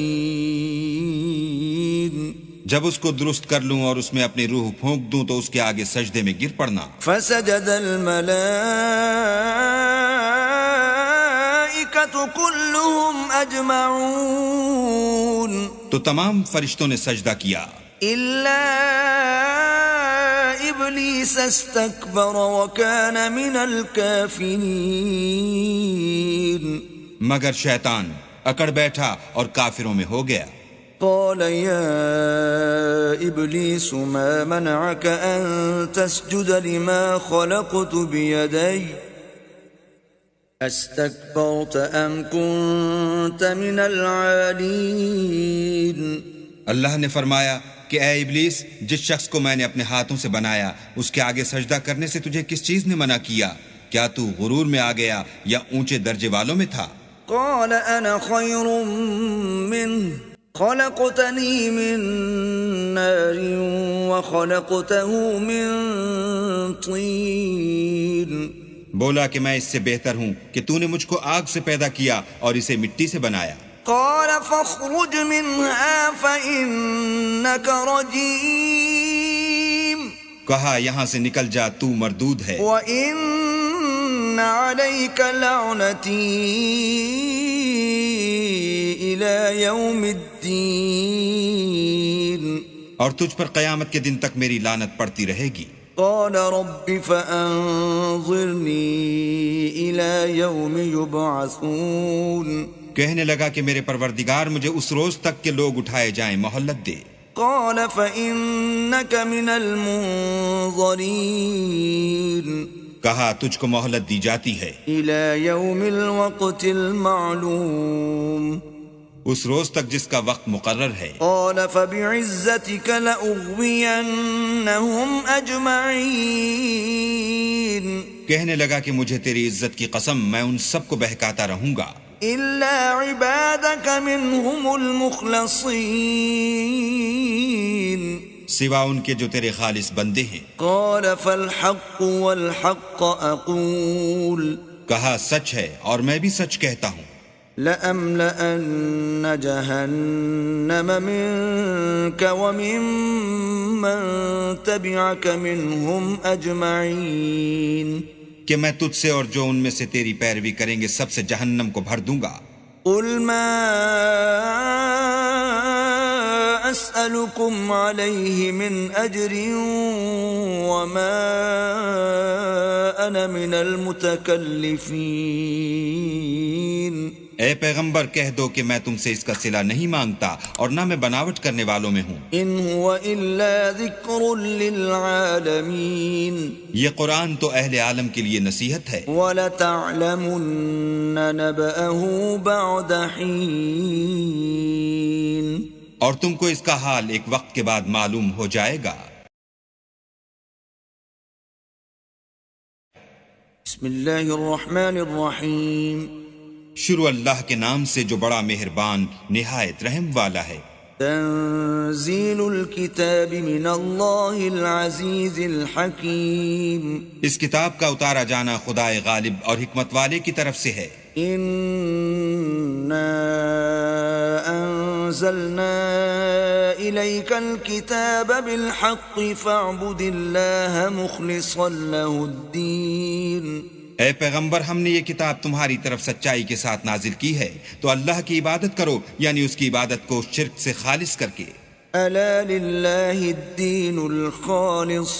جب اس کو درست کر لوں اور اس میں اپنی روح پھونک دوں تو اس کے آگے سجدے میں گر پڑنا۔ فَسَجَدَ الْمَلَائِكَةُ كُلُّهُمْ أَجْمَعُونَ تو تمام فرشتوں نے سجدہ کیا إِلَّا إِبْلِيسَ اسْتَكْبَرَ وَكَانَ مِنَ الْكَافِرِينَ مگر شیطان اکڑ بیٹھا اور کافروں میں ہو گیا۔ قال يا إبليس ما منعك أن تسجد لما خلقت بيدي أستكبرت أم كنت من العالين؟ اللہ نے فرمایا کہ اے ابلیس، جس شخص کو میں نے اپنے ہاتھوں سے بنایا اس کے آگے سجدہ کرنے سے تجھے کس چیز نے منع کیا؟ کیا تو غرور میں آ گیا یا اونچے درجے والوں میں تھا؟ قال أنا خير منه خلقتني من نار وخلقته من طين بولا کہ میں اس سے بہتر ہوں کہ تو نے مجھ کو آگ سے پیدا کیا اور اسے مٹی سے بنایا۔ قال فاخرج منها فإنك رجيم کہا یہاں سے نکل جا، تو مردود ہے، وإن عليك لعنتي إلى يوم الدين اور تجھ پر قیامت کے دن تک میری لعنت پڑتی رہے گی۔ قال رب فأنظرني إلى يوم يبعثون کہنے لگا کہ میرے پروردگار مجھے اس روز تک کہ لوگ اٹھائے جائیں مہلت دے۔ قال فإنك من المنظرين کہا تجھ کو مہلت دی جاتی ہے إلى يوم الوقت المعلوم اس روز تک جس کا وقت مقرر ہے۔ قال فبعزتك لأغوينهم أجمعين کہنے لگا کہ مجھے تیری عزت کی قسم میں ان سب کو بہکاتا رہوں گا إلا عبادك منهم المخلصين سوا ان کے جو تیرے خالص بندے ہیں۔ قال فالحق والحق أقول کہا سچ ہے اور میں بھی سچ کہتا ہوں، لأملأن جهنم منك وممن تبعك منهم أجمعين کہ میں تجھ سے اور جو ان میں سے تیری پیروی کریں گے سب سے جہنم کو بھر دوں گا۔ قل ما أسألكم عليه من أجر وما أنا من المتكلفين اے پیغمبر کہہ دو کہ میں تم سے اس کا صلہ نہیں مانگتا اور نہ میں بناوٹ کرنے والوں میں ہوں۔ إن هو إلا ذكر للعالمين یہ قرآن تو اہل عالم کے لیے نصیحت ہے۔ وَلَتَعْلَمُنَّ نَبَأَهُ بَعْدَ حِينٍ اور تم کو اس کا حال ایک وقت کے بعد معلوم ہو جائے گا۔ بسم اللہ الرحمن الرحیم شروع اللہ کے نام سے جو بڑا مہربان نہایت رحم والا ہے۔ تنزیل الکتاب من اللہ العزیز الحکیم اس کتاب کا اتارا جانا خدائے غالب اور حکمت والے کی طرف سے ہے۔ انا انزلنا الیک الکتاب بالحق فاعبد اللہ مخلصا له الدین اے پیغمبر ہم نے یہ کتاب تمہاری طرف سچائی کے ساتھ نازل کی ہے تو اللہ کی عبادت کرو، یعنی اس کی عبادت کو شرک سے خالص کر کے۔ الا للہ الدین الخالص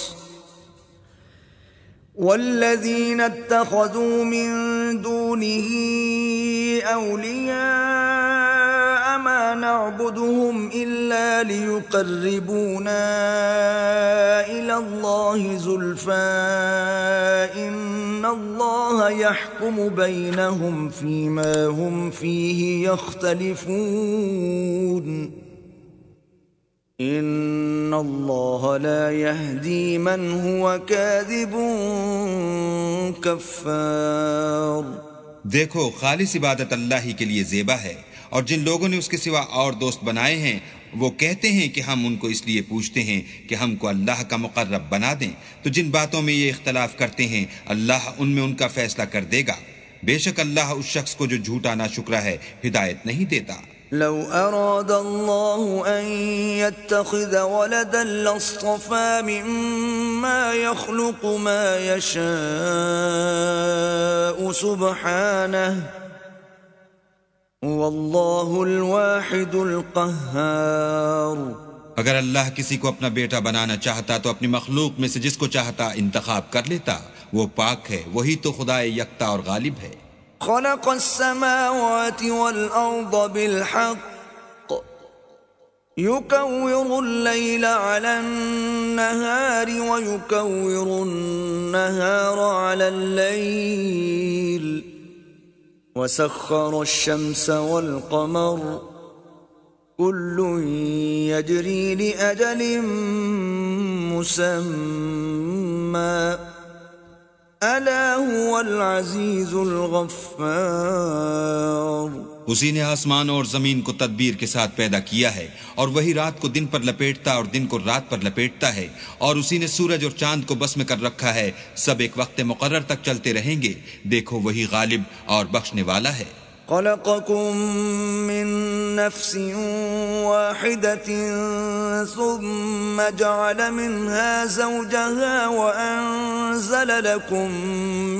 والذین اتخذوا من دونه اولیاء ما نعبدهم الا ليقربونا الى الله زلفى ان الله يحكم بينهم فيما هم فيه يختلفون ان اللہ لا يهدي من هو كاذب کفار دیکھو خالص عبادت اللہ ہی کے لیے زیبا ہے، اور جن لوگوں نے اس کے سوا اور دوست بنائے ہیں وہ کہتے ہیں کہ ہم ان کو اس لیے پوچھتے ہیں کہ ہم کو اللہ کا مقرب بنا دیں، تو جن باتوں میں یہ اختلاف کرتے ہیں اللہ ان میں ان کا فیصلہ کر دے گا۔ بے شک اللہ اس شخص کو جو جھوٹا ناشکرا ہے ہدایت نہیں دیتا۔ لو أراد الله أن يتخذ ولدا لاصطفى مما يخلق ما يشاء سبحانه والله الواحد القهار۔ اگر اللہ کسی کو اپنا بیٹا بنانا چاہتا تو اپنی مخلوق میں سے جس کو چاہتا انتخاب کر لیتا، وہ پاک ہے، وہی تو خدا یکتا اور غالب ہے۔ خلق السماوات والأرض بالحق يكور الليل على النهار ويكور النهار على الليل وسخر الشمس والقمر كل يجري لأجل مسمى ألا هو العزيز الغفار۔ اسی نے آسمان اور زمین کو تدبیر کے ساتھ پیدا کیا ہے، اور وہی رات کو دن پر لپیٹتا اور دن کو رات پر لپیٹتا ہے، اور اسی نے سورج اور چاند کو بس میں کر رکھا ہے، سب ایک وقت مقرر تک چلتے رہیں گے، دیکھو وہی غالب اور بخشنے والا ہے۔ خلقكم من نفس واحدة ثم جعل منها زوجها وأنزل لكم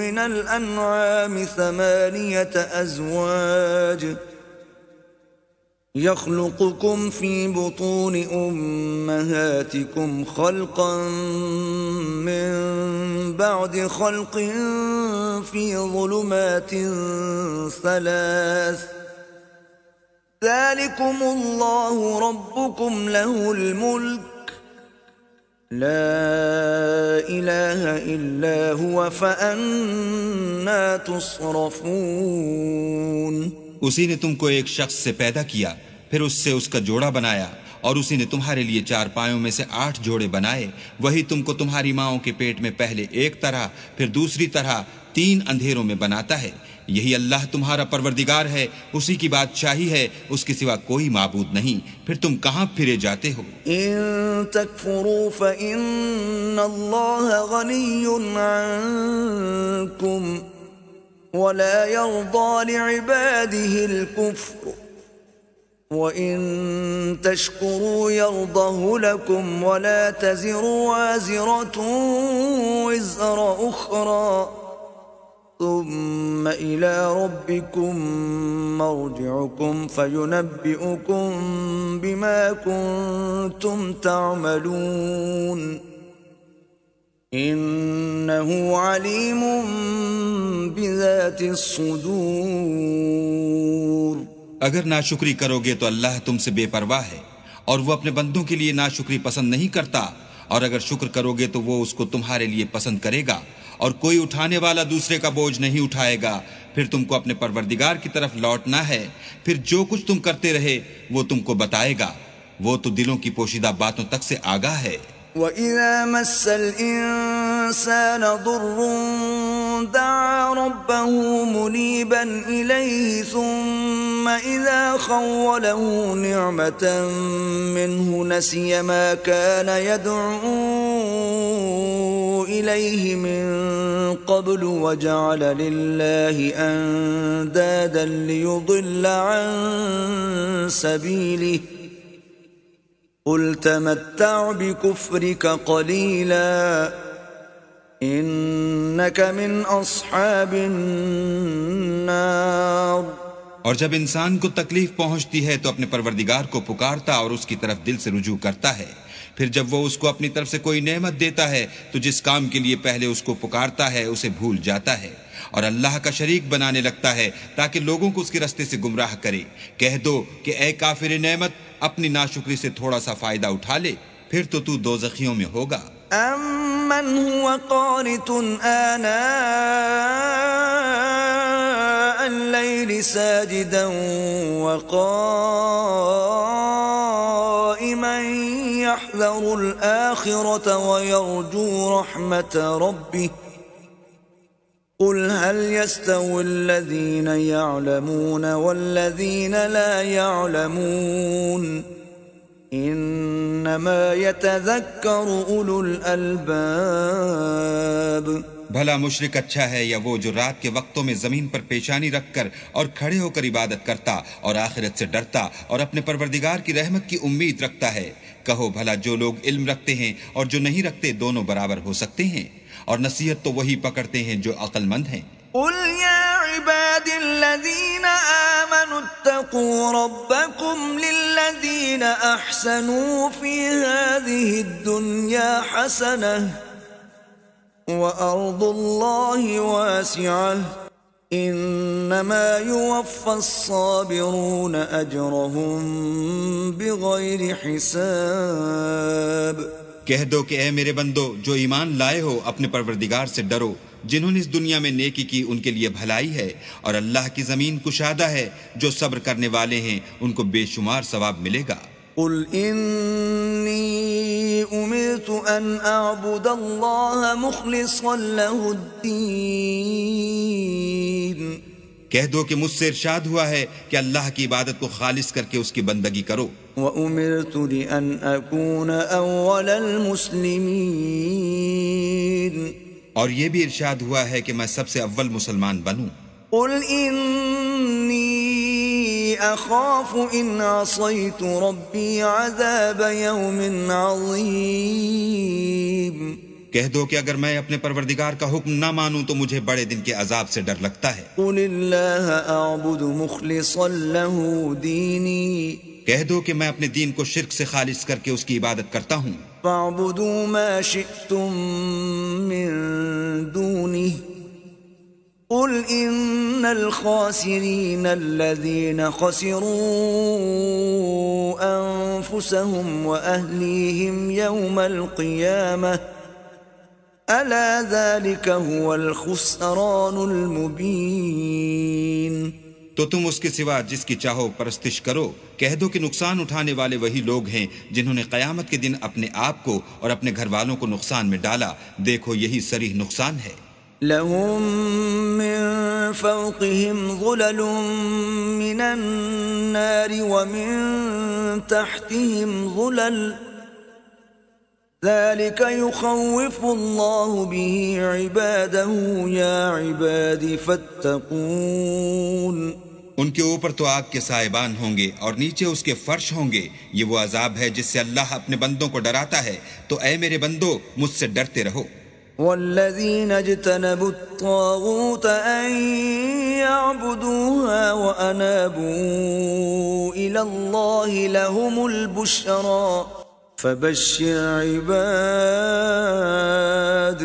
من الأنعام 8 أزواج يخلقكم في بطون أمهاتكم خلقا من بعد خلق في ظلمات 3 ذلكم الله ربكم له الملك لا إله إلا هو فأنا تصرفون۔ اسی نے تم کو ایک شخص سے پیدا کیا، پھر اس سے اس کا جوڑا بنایا، اور اسی نے تمہارے لیے 4 پایوں میں سے 8 جوڑے بنائے، وہی تم کو تمہاری ماؤں کے پیٹ میں پہلے ایک طرح پھر دوسری طرح 3 اندھیروں میں بناتا ہے۔ یہی اللہ تمہارا پروردگار ہے، اسی کی بادشاہی ہے، اس کے سوا کوئی معبود نہیں، پھر تم کہاں پھرے جاتے ہو؟ ان تکفروا فإن اللہ غنی عنکم ولا يرضى لعباده الكفر وَإِن تَشْكُرُوا يَرْضَهُ لَكُمْ وَلَا تَزِرُ وَازِرَةٌ وِزْرَ أُخْرَى ثُمَّ إِلَى رَبِّكُمْ مَرْجِعُكُمْ فَيُنَبِّئُكُمْ بِمَا كُنتُمْ تَعْمَلُونَ إِنَّهُ عَلِيمٌ بِذَاتِ الصُّدُورِ۔ اگر ناشکری کرو گے تو اللہ تم سے بے پرواہ ہے، اور وہ اپنے بندوں کے لیے ناشکری پسند نہیں کرتا، اور اگر شکر کرو گے تو وہ اس کو تمہارے لیے پسند کرے گا، اور کوئی اٹھانے والا دوسرے کا بوجھ نہیں اٹھائے گا۔ پھر تم کو اپنے پروردگار کی طرف لوٹنا ہے، پھر جو کچھ تم کرتے رہے وہ تم کو بتائے گا، وہ تو دلوں کی پوشیدہ باتوں تک سے آگاہ ہے۔ وَإِذَا مَسَّ الْإِنسَانَ ضُرٌّ دَعَا رَبَّهُ مُنِيبًا إِلَيْهِ ثُمَّ إِذَا خَوَّلَهُ نِعْمَةً مِّنْهُ نَسِيَ مَا كَانَ يَدْعُو إِلَيْهِ مِن قَبْلُ وَجَعَلَ لِلَّهِ أَندَادًا لِّيُضِلَّ عَن سَبِيلِهِ قُلْ تَمَتَّعْ بِكُفْرِكَ قَلِيلًا إِنَّكَ مِنْ أَصْحَابِ النَّارِ۔ اور جب انسان کو تکلیف پہنچتی ہے تو اپنے پروردگار کو پکارتا اور اس کی طرف دل سے رجوع کرتا ہے، پھر جب وہ اس کو اپنی طرف سے کوئی نعمت دیتا ہے تو جس کام کے لیے پہلے اس کو پکارتا ہے اسے بھول جاتا ہے اور اللہ کا شریک بنانے لگتا ہے تاکہ لوگوں کو اس کے رستے سے گمراہ کرے۔ کہہ دو کہ اے کافر نعمت، اپنی ناشکری سے تھوڑا سا فائدہ اٹھا لے، پھر تو دوزخیوں میں ہوگا۔ أَمَّنْ هُوَ قَانِتٌ آنَاءَ اللَّيْلِ سَاجِدًا وَقَائِمًا يَحْذَرُ الْآخِرَةَ وَيَرْجُو رَحْمَةَ رَبِّهِ قُلْ هَلْ يَسْتَوِي الَّذِينَ يَعْلَمُونَ وَالَّذِينَ لَا يَعْلَمُونَ انما يتذكر اولو الالباب. بھلا مشرک اچھا ہے یا وہ جو رات کے وقتوں میں زمین پر پیشانی رکھ کر اور کھڑے ہو کر عبادت کرتا اور آخرت سے ڈرتا اور اپنے پروردگار کی رحمت کی امید رکھتا ہے؟ کہو بھلا جو لوگ علم رکھتے ہیں اور جو نہیں رکھتے دونوں برابر ہو سکتے ہیں؟ اور نصیحت تو وہی پکڑتے ہیں جو عقل مند ہیں۔ قل يا عباد الذين آمنوا اتقوا ربكم للذين أحسنوا في هذه الدنيا حسنة وأرض الله واسعة إنما يوفى الصابرون أجرهم بغير حساب۔ کہہ دو کہ اے میرے بندو جو ایمان لائے ہو اپنے پروردگار سے ڈرو، جنہوں نے اس دنیا میں نیکی کی ان کے لیے بھلائی ہے، اور اللہ کی زمین کشادہ ہے، جو صبر کرنے والے ہیں ان کو بے شمار ثواب ملے گا۔ قل إني أمرت أن أعبد الله مخلصا له الدين۔ کہہ دو کہ مجھ سے ارشاد ہوا ہے کہ اللہ کی عبادت کو خالص کر کے اس کی بندگی کرو۔ وَأُمِرْتُ لِأَنْ أَكُونَ أَوَّلَ الْمُسْلِمِينَ، اور یہ بھی ارشاد ہوا ہے کہ میں سب سے اول مسلمان بنوں۔ قُلْ إِنِّي أَخَافُ إِنْ عَصَيْتُ رَبِّي عَذَابَ يَوْمٍ عَظِيمٍ۔ کہہ دو کہ اگر میں اپنے پروردگار کا حکم نہ مانوں تو مجھے بڑے دن کے عذاب سے ڈر لگتا ہے۔ قُلِ اللَّهَ أَعْبُدُ مُخْلِصًا لَهُ دِينِي، کہہ دو کہ میں اپنے دین کو شرک سے خالص کر کے اس کی عبادت کرتا ہوں۔ فَاعْبُدُوا مَا شِئْتُم مِّن دُونِهِ قُلْ إِنَّ الْخَاسِرِينَ الَّذِينَ خَسِرُوا أَنفُسَهُمْ وَأَهْلِيهِمْ يَوْمَ الْقِيَامَةِ أَلَا ذَلِكَ هُوَ الْخُسْرَانُ الْمُبِينُ۔ تو تم اس کے سوا جس کی چاہو پرستش کرو، کہہ دو کہ نقصان اٹھانے والے وہی لوگ ہیں جنہوں نے قیامت کے دن اپنے آپ کو اور اپنے گھر والوں کو نقصان میں ڈالا۔ دیکھو یہی صریح نقصان ہے۔ لهم من فوقهم ظلل من النار ومن تحتهم ظلل ذلك يخوف الله به عباده يا عباد فاتقون۔ ان کے اوپر تو آگ کے سائبان ہوں گے اور نیچے اس کے فرش ہوں گے۔ یہ وہ عذاب ہے جس سے اللہ اپنے بندوں کو ڈراتا ہے، تو اے میرے بندو مجھ سے ڈرتے رہو۔ والذين اجتنبوا الطاغوت أن يعبدوها وأنابوا إلى الله لهم البشرى فبشر عباد۔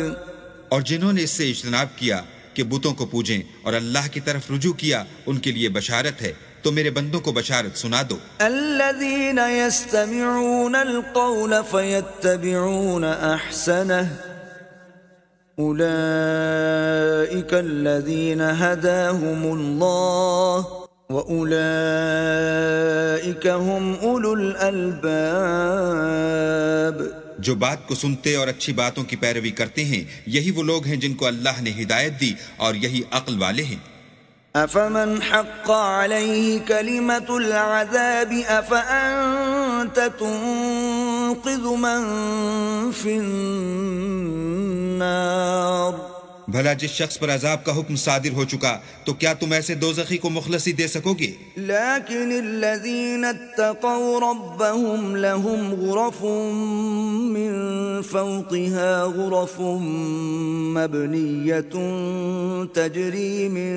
اور جنہوں نے اس سے اجتناب کیا کہ بتوں کو پوجیں اور اللہ کی طرف رجوع کیا، ان کے لیے بشارت ہے، تو میرے بندوں کو بشارت سنا دو۔ الذين يستمعون القول فيتبعون أحسنه أولئك الذين هداهم الله وأولئك هم أولو الألباب۔ جو بات کو سنتے اور اچھی باتوں کی پیروی کرتے ہیں، یہی وہ لوگ ہیں جن کو اللہ نے ہدایت دی، اور یہی عقل والے ہیں۔ أفمن حق عليه كلمة العذاب أفأنت تنقذ من في النار۔ بھلا جس شخص پر عذاب کا حکم صادر ہو چکا، تو کیا تم ایسے دوزخی کو مخلصی دے سکو گے؟ لكن الذين اتقوا ربهم لهم غرف من فوقها غرف مبنية تجري من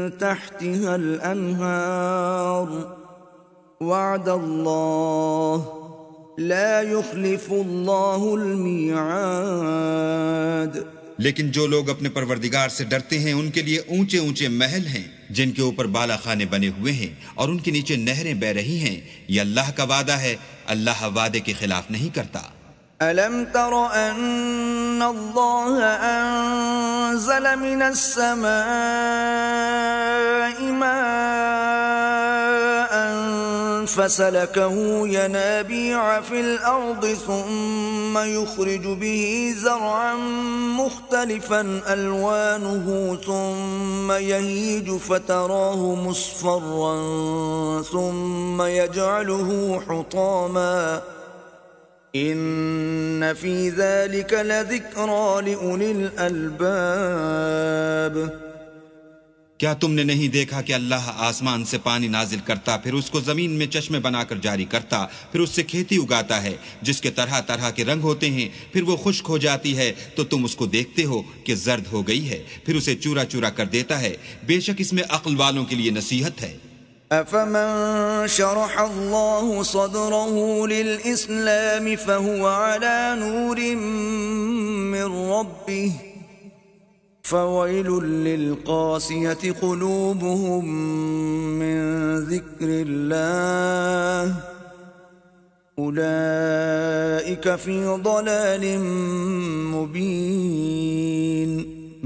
تحتها الأنهار وعد الله لا يخلف الله الميعاد۔ لیکن جو لوگ اپنے پروردگار سے ڈرتے ہیں ان کے لیے اونچے اونچے محل ہیں جن کے اوپر بالا خانے بنے ہوئے ہیں اور ان کے نیچے نہریں بہ رہی ہیں۔ یہ اللہ کا وعدہ ہے، اللہ وعدے کے خلاف نہیں کرتا۔ أَلَمْ تَرَ أَنَّ اللَّهَ أَنزَلَ مِنَ السَّمَاءِ مَاءً فَسَلَكَهُ يَنَابِيعَ فِي الْأَرْضِ ثُمَّ يُخْرِجُ بِهِ زَرْعًا مُخْتَلِفًا أَلْوَانُهُ ثُمَّ يَهِيجُ فَتَرَاهُ مُصْفَرًّا ثُمَّ يَجْعَلُهُ حُطَامًا ان فی ذلک لذکری لأولی الالباب. کیا تم نے نہیں دیکھا کہ اللہ آسمان سے پانی نازل کرتا، پھر اس کو زمین میں چشمے بنا کر جاری کرتا، پھر اس سے کھیتی اگاتا ہے جس کے طرح طرح کے رنگ ہوتے ہیں، پھر وہ خشک ہو جاتی ہے تو تم اس کو دیکھتے ہو کہ زرد ہو گئی ہے، پھر اسے چورا چورا کر دیتا ہے. بے شک اس میں عقل والوں کے لیے نصیحت ہے. افمن شرح اللہ صدره للاسلام فهو على نور من ربه فويل للقاسية قلوبهم من ذكر الله أولئك في ضلال مبين.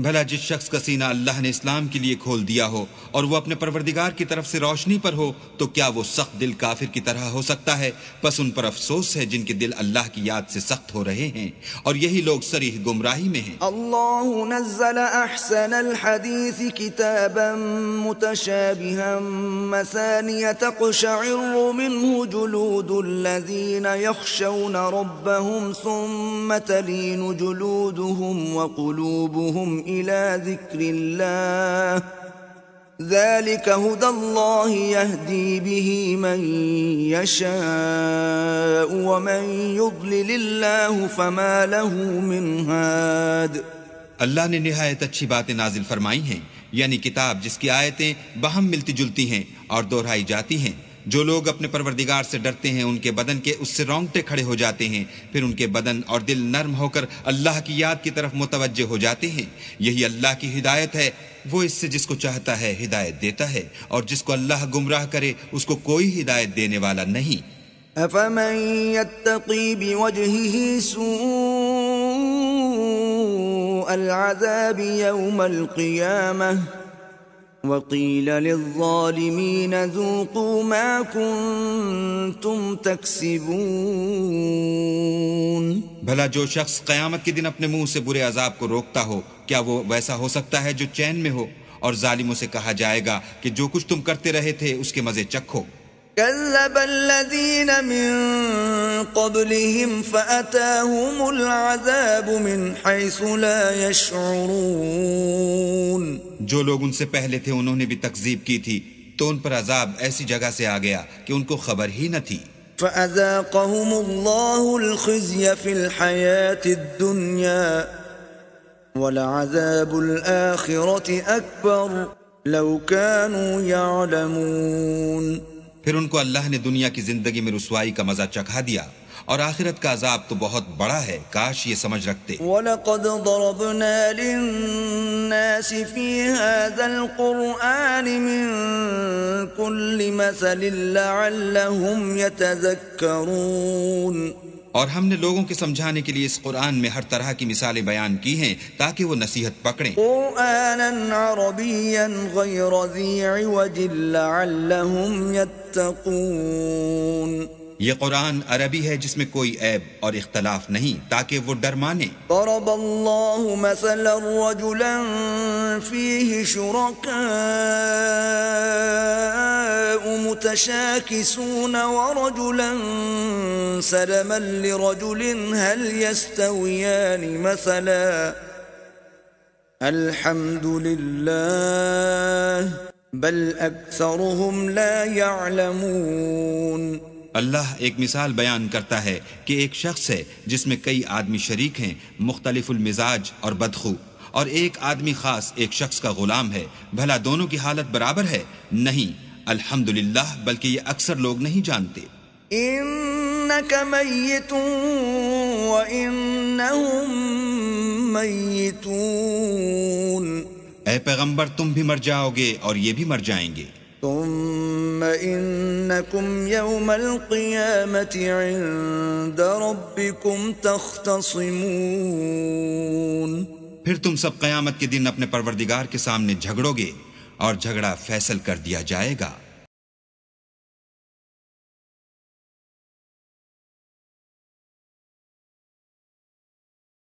بھلا جس شخص کا سینہ اللہ نے اسلام کے لیے کھول دیا ہو اور وہ اپنے پروردگار کی طرف سے روشنی پر ہو تو کیا وہ سخت دل کافر کی طرح ہو سکتا ہے؟ پس ان پر افسوس ہے جن کے دل اللہ کی یاد سے سخت ہو رہے ہیں، اور یہی لوگ صریح گمراہی میں ہیں. اللہ نزل احسن الحدیث کتابا متشابها مثانیہ تقشعر منه جلود الذین یخشون ربهم ثم تلین جلودهم وقلوبهم إلى ذكر الله ذلك هدى الله يهدي به من يشاء ومن يضلل الله فما له من هاد. اللہ نے نہایت اچھی باتیں نازل فرمائی ہیں، یعنی کتاب جس کی آیتیں باہم ملتی جلتی ہیں اور دہرائی جاتی ہیں. جو لوگ اپنے پروردگار سے ڈرتے ہیں ان کے بدن کے اس سے رونگٹے کھڑے ہو جاتے ہیں، پھر ان کے بدن اور دل نرم ہو کر اللہ کی یاد کی طرف متوجہ ہو جاتے ہیں. یہی اللہ کی ہدایت ہے، وہ اس سے جس کو چاہتا ہے ہدایت دیتا ہے، اور جس کو اللہ گمراہ کرے اس کو کوئی ہدایت دینے والا نہیں. افمن يتقي بوجهه سوء العذاب يوم القيامة وقيل للظالمين ذوقوا ما كنتم تكسبون. بھلا جو شخص قیامت کے دن اپنے منہ سے برے عذاب کو روکتا ہو، کیا وہ ویسا ہو سکتا ہے جو چین میں ہو؟ اور ظالموں سے کہا جائے گا کہ جو کچھ تم کرتے رہے تھے اس کے مزے چکھو. كذب الذين من قبلهم فأتاهم العذاب من حيث لا يشعرون. جو لوگ ان سے پہلے تھے انہوں نے بھی تکذیب کی تھی تو ان پر عذاب ایسی جگہ سے آ گیا کہ ان کو خبر ہی نہ تھی. فأذاقهم الله الخزي في الحياة الدنيا ولعذاب الآخرة أكبر لو كانوا يعلمون. پھر ان کو اللہ نے دنیا کی زندگی میں رسوائی کا مزہ چکھا دیا، اور آخرت کا عذاب تو بہت بڑا ہے، کاش یہ سمجھ رکھتے. وَلَقَدْ ضَرَبْنَا لِلنَّاسِ فِي هَذَا الْقُرْآنِ مِنْ كُلِّ مَثَلٍ لَعَلَّهُمْ يَتَذَكَّرُونَ. اور ہم نے لوگوں کے سمجھانے کے لیے اس قرآن میں ہر طرح کی مثالیں بیان کی ہیں تاکہ وہ نصیحت پکڑیں. قرآناً عربیاً غیر ذی عوج لعلہم یتقون. یہ قرآن عربی ہے جس میں کوئی عیب اور اختلاف نہیں تاکہ وہ ڈر مانے. ضرب اللہ مثلا رجلا فیہ شرکاء متشاکسون ورجلا سلما لرجل هل يستویان مثلا الحمد للہ بل اکثرهم لا يعلمون. اللہ ایک مثال بیان کرتا ہے کہ ایک شخص ہے جس میں کئی آدمی شریک ہیں، مختلف المزاج اور بدخو، اور ایک آدمی خاص ایک شخص کا غلام ہے. بھلا دونوں کی حالت برابر ہے؟ نہیں، الحمدللہ، بلکہ یہ اکثر لوگ نہیں جانتے. انک میت وانہم میتون. اے پیغمبر تم بھی مر جاؤ گے اور یہ بھی مر جائیں گے. ثم انکم یوم القیامت عند ربکم تختصمون. پھر تم سب قیامت کے دن اپنے پروردگار کے سامنے جھگڑو گے اور جھگڑا فیصل کر دیا جائے گا.